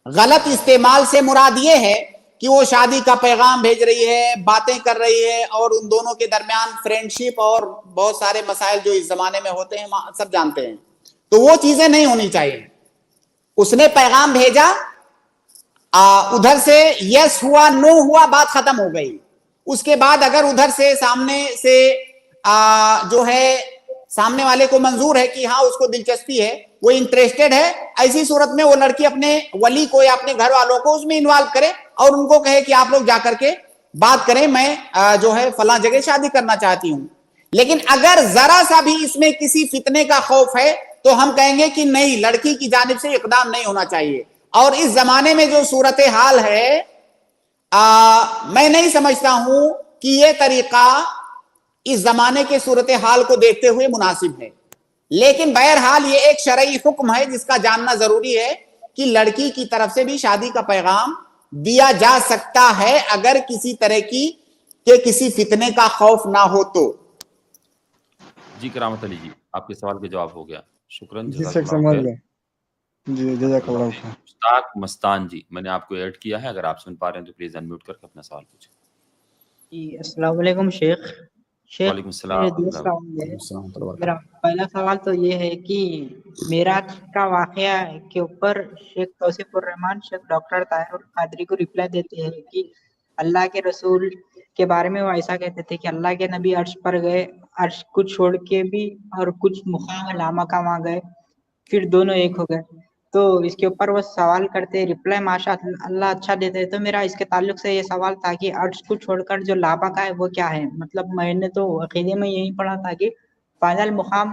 غلط استعمال سے مراد یہ ہے کہ وہ شادی کا پیغام بھیج رہی ہے, باتیں کر رہی ہے, اور ان دونوں کے درمیان فرینڈشپ اور بہت سارے مسائل جو اس زمانے میں ہوتے ہیں سب جانتے ہیں. تو وہ چیزیں نہیں ہونی چاہیے. اس نے پیغام بھیجا, ادھر سے یس ہوا نو ہوا, بات ختم ہو گئی. اس کے بعد اگر ادھر سے سامنے سے جو ہے سامنے والے کو منظور ہے کہ ہاں اس کو دلچسپی ہے, وہ انٹرسٹڈ ہے, ایسی صورت میں وہ لڑکی اپنے ولی کو یا اپنے گھر والوں کو اس میں انوالو کرے اور ان کو کہے کہ آپ لوگ جا کر کے بات کریں, میں جو ہے فلاں جگہ شادی کرنا چاہتی ہوں. لیکن اگر ذرا سا بھی اس میں کسی فتنے کا خوف ہے تو ہم کہیں گے کہ نہیں, لڑکی کی جانب سے اقدام نہیں ہونا چاہیے. اور اس زمانے میں جو صورتحال ہے, میں نہیں سمجھتا ہوں کہ یہ طریقہ اس زمانے کے صورتحال کو دیکھتے ہوئے مناسب ہے. لیکن بہرحال یہ ایک شرعی حکم ہے جس کا جاننا ضروری ہے کہ لڑکی کی طرف سے بھی شادی کا پیغام دیا جا سکتا ہے اگر کسی طرح کی کہ کسی فتنے کا خوف نہ ہو تو. جی کرامت علی جی, آپ کے سوال کا جواب ہو گیا, شکراً, جی جزاک سر, اللہ سمجھ خیر. گئے. جی جزاک اللہ خیر. مشتاق مستان جی, میں نے آپ کو ایڈ کیا ہے, اگر آپ سن پا رہے ہیں تو پلیز انمیوٹ کر کے اپنا سوال پوچھیں. جی السلام علیکم شیخ. وعلیکم السلام. میرا پہلا سوال تو یہ ہے کہ معراج کا واقعہ کے اوپر شیخ توصیف الرحمان شیخ ڈاکٹر طاہر القادری کو رپلائی دیتے ہیں کہ اللہ کے رسول کے بارے میں وہ ایسا کہتے تھے کہ اللہ کے نبی عرش پر گئے, عرش کو چھوڑ کے بھی, اور کچھ مقام لامقام وہاں گئے, پھر دونوں ایک ہو گئے. تو اس کے اوپر وہ سوال کرتے, رپلائی ماشاء اللہ اچھا دیتے. تو میرا اس کے تعلق سے یہ سوال تھا کہ عرش کو چھوڑ کر جو لابق ہے وہ کیا ہے؟ مطلب میں نے تو عقیدے میں یہی پڑھا تھا کہ فائنل مقام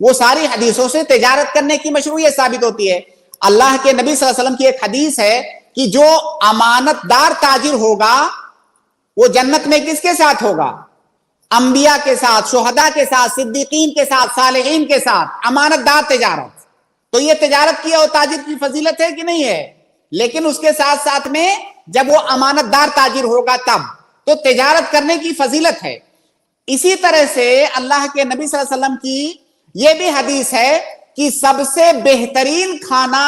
وہ ساری حدیثوں سے تجارت کرنے کی مشروعیت ثابت ہوتی ہے. اللہ کے نبی صلی اللہ علیہ وسلم کی ایک حدیث ہے کہ جو امانت دار تاجر ہوگا وہ جنت میں کس کے ساتھ ہوگا؟ انبیاء کے ساتھ، شہداء کے ساتھ، صدیقین کے ساتھ، صالحین کے ساتھ. امانت دار تجارت. تو یہ تجارت کی اور تاجر کی فضیلت ہے کہ نہیں ہے؟ لیکن اس کے ساتھ ساتھ میں جب وہ امانت دار تاجر ہوگا تب تو تجارت کرنے کی فضیلت ہے. اسی طرح سے اللہ کے نبی صلی اللہ علیہ وسلم کی یہ بھی حدیث ہے کہ سب سے بہترین کھانا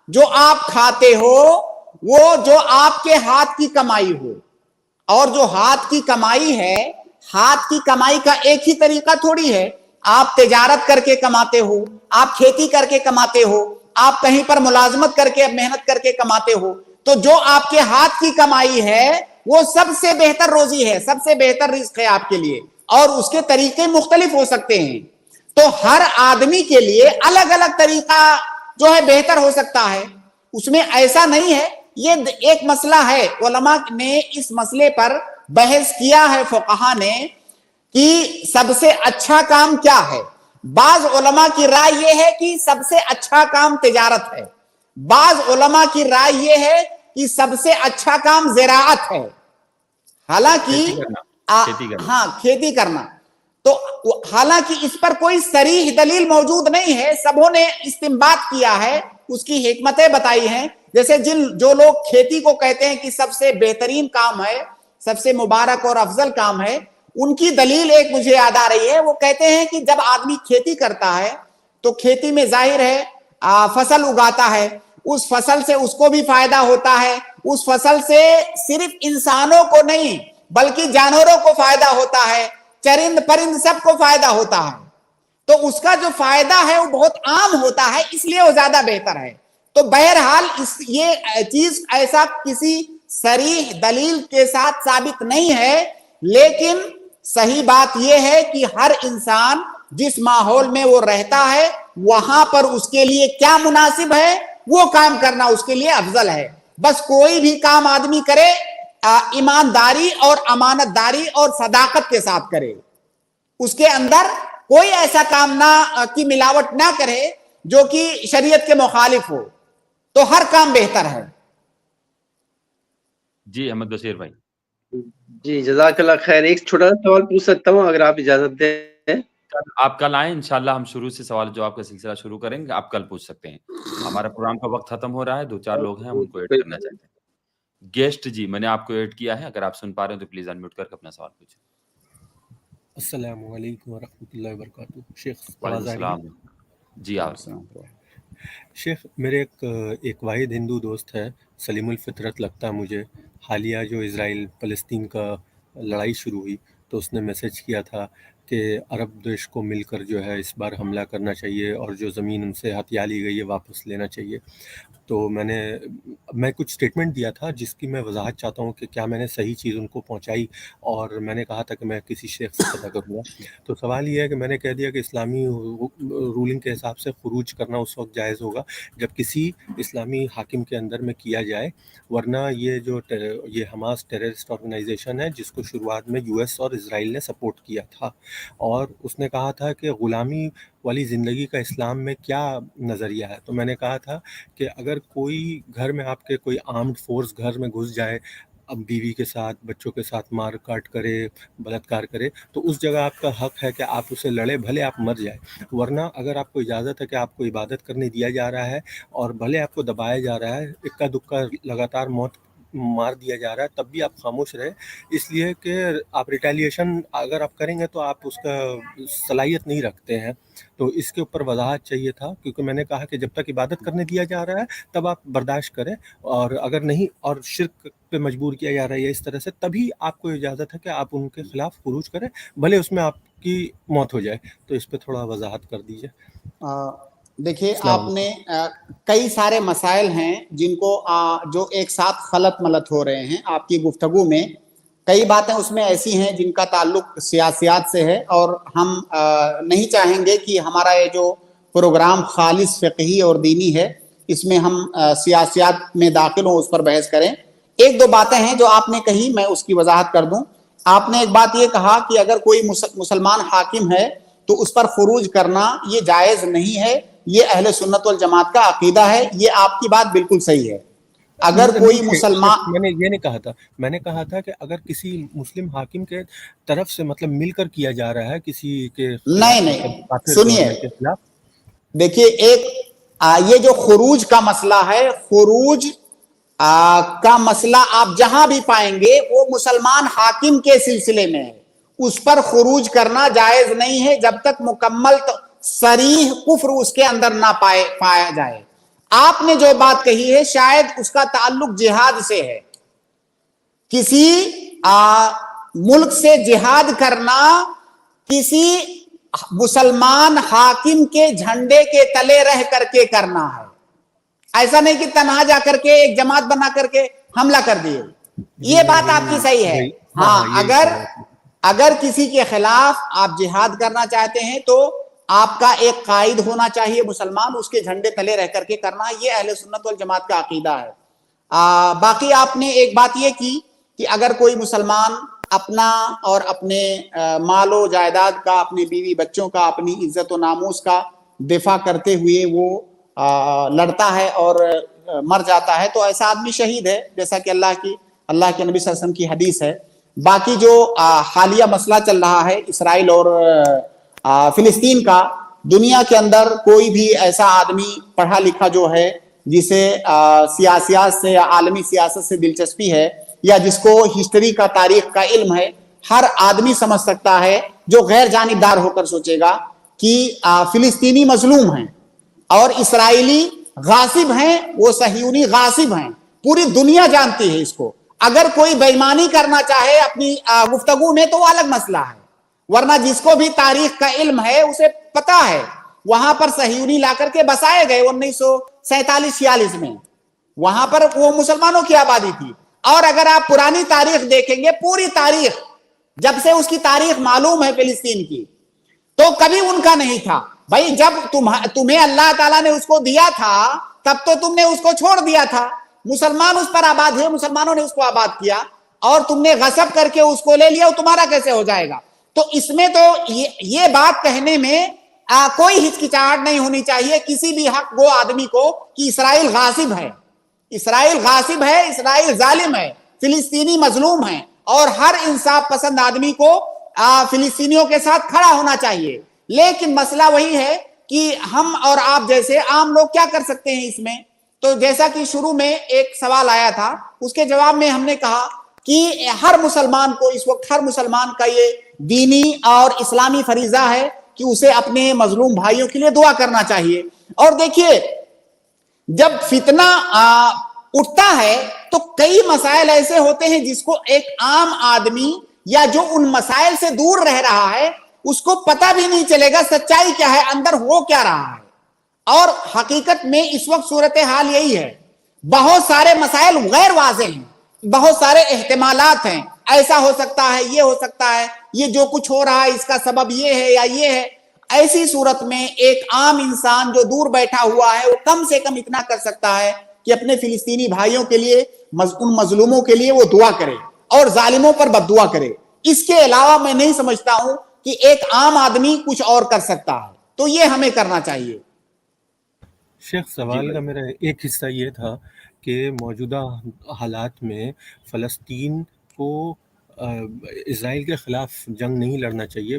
جو آپ کھاتے ہو وہ جو آپ کے ہاتھ کی کمائی ہو. اور جو ہاتھ کی کمائی ہے، ہاتھ کی کمائی کا ایک ہی طریقہ تھوڑی ہے. آپ تجارت کر کے کماتے ہو، آپ کھیتی کر کے کماتے ہو، آپ کہیں پر ملازمت کر کے محنت کر کے کماتے ہو. تو جو آپ کے ہاتھ کی کمائی ہے وہ سب سے بہتر روزی ہے، سب سے بہتر رزق ہے آپ کے لیے. اور اس کے طریقے مختلف ہو سکتے ہیں. تو ہر آدمی کے لیے الگ الگ طریقہ جو ہے بہتر ہو سکتا ہے. اس میں ایسا نہیں ہے. یہ ایک مسئلہ ہے، علماء نے اس مسئلے پر بحث کیا ہے، فقہاء نے، کہ سب سے اچھا کام کیا ہے. بعض علماء کی رائے یہ ہے کہ سب سے اچھا کام تجارت ہے. بعض علماء کی رائے یہ ہے کہ سب سے اچھا کام زراعت ہے. حالانکہ ہاں کھیتی کرنا. تو حالانکہ اس پر کوئی صریح دلیل موجود نہیں ہے، سبوں نے استنباط کیا ہے، اس کی حکمتیں بتائی ہیں. جیسے جو لوگ کھیتی کو کہتے ہیں کہ سب سے بہترین کام ہے، سب سے مبارک اور افضل کام ہے، ان کی دلیل ایک مجھے یاد آ رہی ہے. وہ کہتے ہیں کہ جب آدمی کھیتی کرتا ہے تو کھیتی میں ظاہر ہے فصل اگاتا ہے، اس فصل سے اس کو بھی فائدہ ہوتا ہے. اس فصل سے صرف انسانوں کو نہیں بلکہ جانوروں کو فائدہ ہوتا ہے، چرند پرند سب کو فائدہ ہوتا ہے. تو اس کا جو فائدہ ہے وہ بہت عام ہوتا ہے، اس لیے وہ زیادہ بہتر ہے. تو بہرحال یہ چیز ایسا کسی صریح دلیل کے ساتھ ثابت نہیں ہے، لیکن صحیح بات یہ ہے کہ ہر انسان جس ماحول میں وہ رہتا ہے وہاں پر اس کے لیے کیا مناسب ہے وہ کام کرنا اس کے لیے افضل ہے. بس کوئی بھی کام آدمی کرے ایمانداری اور امانت داری اور صداقت کے ساتھ کرے. اس کے اندر کوئی ایسا کام نہ کی ملاوٹ نہ کرے جو کہ شریعت کے مخالف ہو. تو ہر کام بہتر ہے. جی احمد بشیر بھائی. جی جزاک اللہ خیر. ایک چھوٹا سا سوال پوچھ سکتا ہوں اگر آپ اجازت دیں؟ آپ کل آئیں انشاءاللہ، ہم شروع سے سوال جواب کا سلسلہ شروع کریں گے. آپ کل پوچھ سکتے ہیں. ہمارا پروگرام کا وقت ختم ہو رہا ہے، 2-4 لوگ ہیں ہم ان کو ایڈ کرنا چاہتے ہیں. گیسٹ جی میں نے آپ کو ایڈ کیا ہے، اگر آپ سن پا رہے ہیں تو پلیز انمیوٹ کر کے اپنا سوال پوچھیں. السلام علیکم ورحمۃ اللہ وبرکاتہ. شیخ وعلیکم السلام. جی آپ شیخ، میرے ایک واحد ہندو دوست ہے، سلیم الفطرت لگتا ہے مجھے. حالیہ جو اسرائیل فلسطین کا لڑائی شروع ہوئی تو اس نے میسج کیا تھا کہ عرب دیش کو مل کر جو ہے اس بار حملہ کرنا چاہیے اور جو زمین ان سے ہتھیا لی گئی ہے واپس لینا چاہیے. تو میں کچھ سٹیٹمنٹ دیا تھا جس کی میں وضاحت چاہتا ہوں کہ کیا میں نے صحیح چیز ان کو پہنچائی، اور میں نے کہا تھا کہ میں کسی شیخ سے پتہ کروں گا. تو سوال یہ ہے کہ میں نے کہہ دیا کہ اسلامی رولنگ کے حساب سے خروج کرنا اس وقت جائز ہوگا جب کسی اسلامی حاکم کے اندر میں کیا جائے، ورنہ یہ حماس ٹیررسٹ آرگنائزیشن ہے جس کو شروعات میں یو ایس اور اسرائیل نے سپورٹ کیا تھا. اور اس نے کہا تھا کہ غلامی والی زندگی کا اسلام میں کیا نظریہ ہے. تو میں نے کہا تھا کہ اگر کوئی گھر میں آپ کے کوئی آرمڈ فورس گھر میں گھس جائے، اب بیوی کے ساتھ بچوں کے ساتھ مار کاٹ کرے، بلاತ್ಕಾರ کرے، تو اس جگہ آپ کا حق ہے کہ آپ اسے لڑے، بھلے آپ مر جائیں. ورنہ اگر آپ کو اجازت ہے کہ آپ کو عبادت کرنے دیا جا رہا ہے اور بھلے آپ کو دبایا جا رہا ہے، اکا دکا لگاتار موت مار دیا جا رہا ہے، تب بھی آپ خاموش رہے، اس لیے کہ آپ ریٹیلیشن اگر آپ کریں گے تو آپ اس کا صلاحیت نہیں رکھتے ہیں. تو اس کے اوپر وضاحت چاہیے تھا، کیونکہ میں نے کہا کہ جب تک عبادت کرنے دیا جا رہا ہے تب آپ برداشت کریں، اور اگر نہیں اور شرک پہ مجبور کیا جا رہا ہے اس طرح سے، تبھی آپ کو اجازت ہے کہ آپ ان کے خلاف خروج کریں، بھلے اس میں آپ کی موت ہو جائے. تو اس پہ تھوڑا وضاحت کر دیجیے. دیکھیے آپ نے کئی سارے مسائل ہیں جن کو جو ایک ساتھ خلط ملط ہو رہے ہیں آپ کی گفتگو میں. کئی باتیں اس میں ایسی ہیں جن کا تعلق سیاسیات سے ہے، اور ہم نہیں چاہیں گے کہ ہمارا یہ جو پروگرام خالص فقہی اور دینی ہے اس میں ہم سیاسیات میں داخل ہوں، اس پر بحث کریں. ایک دو باتیں ہیں جو آپ نے کہی، میں اس کی وضاحت کر دوں. آپ نے ایک بات یہ کہا کہ اگر کوئی مسلمان حاکم ہے تو اس پر خروج کرنا یہ جائز نہیں ہے. یہ اہل سنت والجماعت کا عقیدہ ہے. یہ آپ کی بات بالکل صحیح ہے. اگر کوئی مسلمان, میں نے یہ نہیں کہا تھا, میں نے کہا تھا کہ اگر کسی مسلم حاکم کے طرف سے مطلب مل کر کیا جا رہا ہے کسی کے نہیں سنیے, دیکھیے ایک یہ جو خروج کا مسئلہ ہے, خروج کا مسئلہ آپ جہاں بھی پائیں گے وہ مسلمان حاکم کے سلسلے میں ہے. اس پر خروج کرنا جائز نہیں ہے جب تک مکمل صریح کفر اس کے اندر نہ پایا جائے. آپ نے جو بات کہی ہے شاید اس کا تعلق جہاد سے ہے. کسی ملک سے جہاد کرنا کسی مسلمان حاکم کے جھنڈے کے تلے رہ کر کے کرنا ہے. ایسا نہیں کہ تنہا جا کر کے ایک جماعت بنا کر کے حملہ کر دیے. یہ بات آپ کی صحیح ہے. ہاں, اگر کسی کے خلاف آپ جہاد کرنا چاہتے ہیں تو آپ کا ایک قائد ہونا چاہیے مسلمان, اس کے جھنڈے تلے رہ کر کے کرنا. یہ اہل سنت والجماعت کا عقیدہ ہے. باقی آپ نے ایک بات یہ کی کہ اگر کوئی مسلمان اپنا اور اپنے مال و جائیداد کا, اپنے بیوی بچوں کا, اپنی عزت و ناموس کا دفاع کرتے ہوئے وہ لڑتا ہے اور مر جاتا ہے تو ایسا آدمی شہید ہے, جیسا کہ اللہ کے نبی صلی اللہ علیہ وسلم کی حدیث ہے. باقی جو حالیہ مسئلہ چل رہا ہے اسرائیل اور فلسطین کا, دنیا کے اندر کوئی بھی ایسا آدمی پڑھا لکھا جو ہے جسے سیاست سے یا عالمی سیاست سے دلچسپی ہے یا جس کو ہسٹری کا, تاریخ کا علم ہے, ہر آدمی سمجھ سکتا ہے جو غیر جانبدار ہو کر سوچے گا کہ فلسطینی مظلوم ہیں اور اسرائیلی غاصب ہیں, وہ صہیونی غاصب ہیں. پوری دنیا جانتی ہے اس کو. اگر کوئی بے ایمانی کرنا چاہے اپنی گفتگو میں تو وہ الگ مسئلہ ہے, ورنہ جس کو بھی تاریخ کا علم ہے اسے پتا ہے وہاں پر صہیونی لا کر کے بسائے گئے 1947-46 میں. وہاں پر وہ مسلمانوں کی آبادی تھی. اور اگر آپ پرانی تاریخ دیکھیں گے, پوری تاریخ جب سے اس کی تاریخ معلوم ہے فلسطین کی, تو کبھی ان کا نہیں تھا. بھائی جب تمہیں اللہ تعالیٰ نے اس کو دیا تھا تب تو تم نے اس کو چھوڑ دیا تھا. مسلمان اس پر آباد ہوئے, مسلمانوں نے اس کو آباد کیا, اور تم نے غصب کر کے اس کو لے لیا, وہ تمہارا کیسے ہو جائے گا؟ تو اس میں تو یہ بات کہنے میں کوئی ہچکچاہٹ نہیں ہونی چاہیے کسی بھی حق گو آدمی کو کہ اسرائیل غاصب ہے. اسرائیل غاصب ہے, اسرائیل ظالم ہے, فلسطینی مظلوم ہیں, اور ہر انصاف پسند آدمی کو فلسطینیوں کے ساتھ کھڑا ہونا چاہیے. لیکن مسئلہ وہی ہے کہ ہم اور آپ جیسے عام لوگ کیا کر سکتے ہیں اس میں. تو جیسا کہ شروع میں ایک سوال آیا تھا, اس کے جواب میں ہم نے کہا کہ ہر مسلمان کو اس وقت, ہر مسلمان کا یہ دینی اور اسلامی فریضہ ہے کہ اسے اپنے مظلوم بھائیوں کے لیے دعا کرنا چاہیے. اور دیکھیے جب فتنہ اٹھتا ہے تو کئی مسائل ایسے ہوتے ہیں جس کو ایک عام آدمی یا جو ان مسائل سے دور رہ رہا ہے اس کو پتہ بھی نہیں چلے گا سچائی کیا ہے, اندر ہو کیا رہا ہے. اور حقیقت میں اس وقت صورتحال یہی ہے, بہت سارے مسائل غیر واضح ہیں, بہت سارے احتمالات ہیں, ایسا ہو سکتا ہے, یہ ہو سکتا ہے, یہ جو کچھ ہو رہا ہے اس کا سبب یہ ہے یا یہ ہے. ایسی صورت میں ایک عام انسان جو دور بیٹھا ہوا ہے وہ کم سے کم اتنا کر سکتا ہے کہ اپنے فلسطینی بھائیوں کے لیے, ان مظلوموں کے لیے وہ دعا کرے اور ظالموں پر بد دعا کرے. اس کے علاوہ میں نہیں سمجھتا ہوں کہ ایک عام آدمی کچھ اور کر سکتا ہے. تو یہ ہمیں کرنا چاہیے. شیخ سوال کا میرا ایک حصہ یہ تھا کہ موجودہ حالات میں فلسطین کو اسرائیل کے خلاف جنگ نہیں لڑنا چاہیے,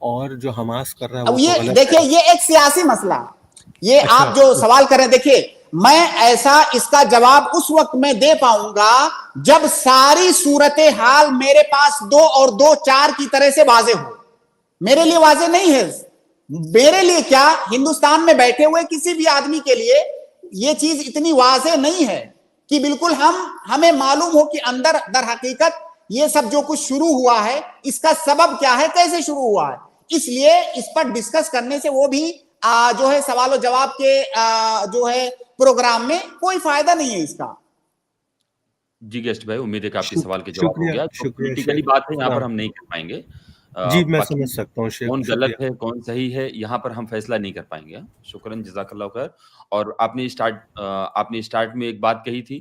اور جو حماس کر رہا ہے وہ یہ دیکھیں یہ ایک سیاسی مسئلہ, یہ آپ جو سوال کر رہے ہیں, دیکھیں میں ایسا اس کا جواب اس وقت میں دے پاؤں گا جب ساری صورتحال میرے پاس 2 اور 2 4 کی طرح سے واضح ہو. میرے لیے واضح نہیں ہے. میرے لیے کیا, ہندوستان میں بیٹھے ہوئے کسی بھی آدمی کے لیے یہ چیز اتنی واضح نہیں ہے کہ بالکل ہمیں معلوم ہو کہ اندر در حقیقت یہ سب جو کچھ شروع ہوا ہے اس کا سبب کیا ہے, کیسے شروع ہوا ہے. اس لیے اس پر ڈسکس کرنے سے وہ بھی جو ہے سوال و جواب کے جو ہے پروگرام میں کوئی فائدہ نہیں ہے اس کا. جی گیسٹ بھائی, امید ہے کہ آپ کے سوال کے جواب ہو گیا. پولیٹیکلی بات ہے یہاں پر ہم نہیں کر پائیں گے. جی میں سمجھ سکتا ہوں کون غلط ہے کون صحیح ہے یہاں پر ہم فیصلہ نہیں کر پائیں گے. شکراً, جزاک اللہ خیر. اور آپ نے اسٹارٹ میں ایک بات کہی تھی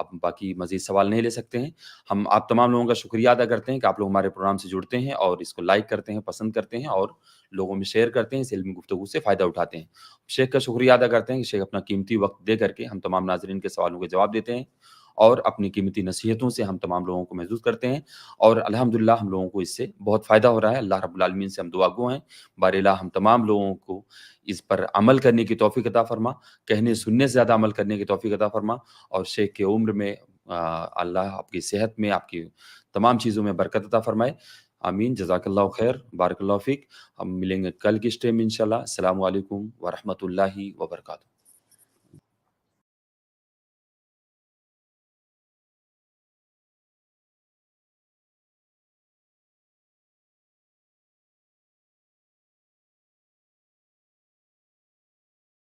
آپ باقی مزید سوال نہیں لے سکتے ہیں. ہم آپ تمام لوگوں کا شکریہ ادا کرتے ہیں کہ آپ لوگ ہمارے پروگرام سے جڑتے ہیں اور اس کو لائک کرتے ہیں, پسند کرتے ہیں اور لوگوں میں شیئر کرتے ہیں, اس علمی گفتگو سے فائدہ اٹھاتے ہیں. شیخ کا شکریہ ادا کرتے ہیں کہ شیخ اپنا قیمتی وقت دے کر کے ہم تمام ناظرین کے سوالوں کے جواب دیتے ہیں اور اپنی قیمتی نصیحتوں سے ہم تمام لوگوں کو محظوظ کرتے ہیں, اور الحمدللہ ہم لوگوں کو اس سے بہت فائدہ ہو رہا ہے. اللہ رب العالمین سے ہم دعا گو ہیں, بار الہ ہم تمام لوگوں کو اس پر عمل کرنے کی توفیق عطا فرما, کہنے سننے سے زیادہ عمل کرنے کی توفیق عطا فرما, اور شیخ کے عمر میں اللہ آپ کی صحت میں, آپ کی تمام چیزوں میں برکت عطا فرمائے. آمین. جزاک اللہ خیر, بارک اللہ فیک. ہم ملیں گے کل کی اسٹریم میں انشاءاللہ. السلام علیکم ورحمۃ اللہ وبرکاتہ.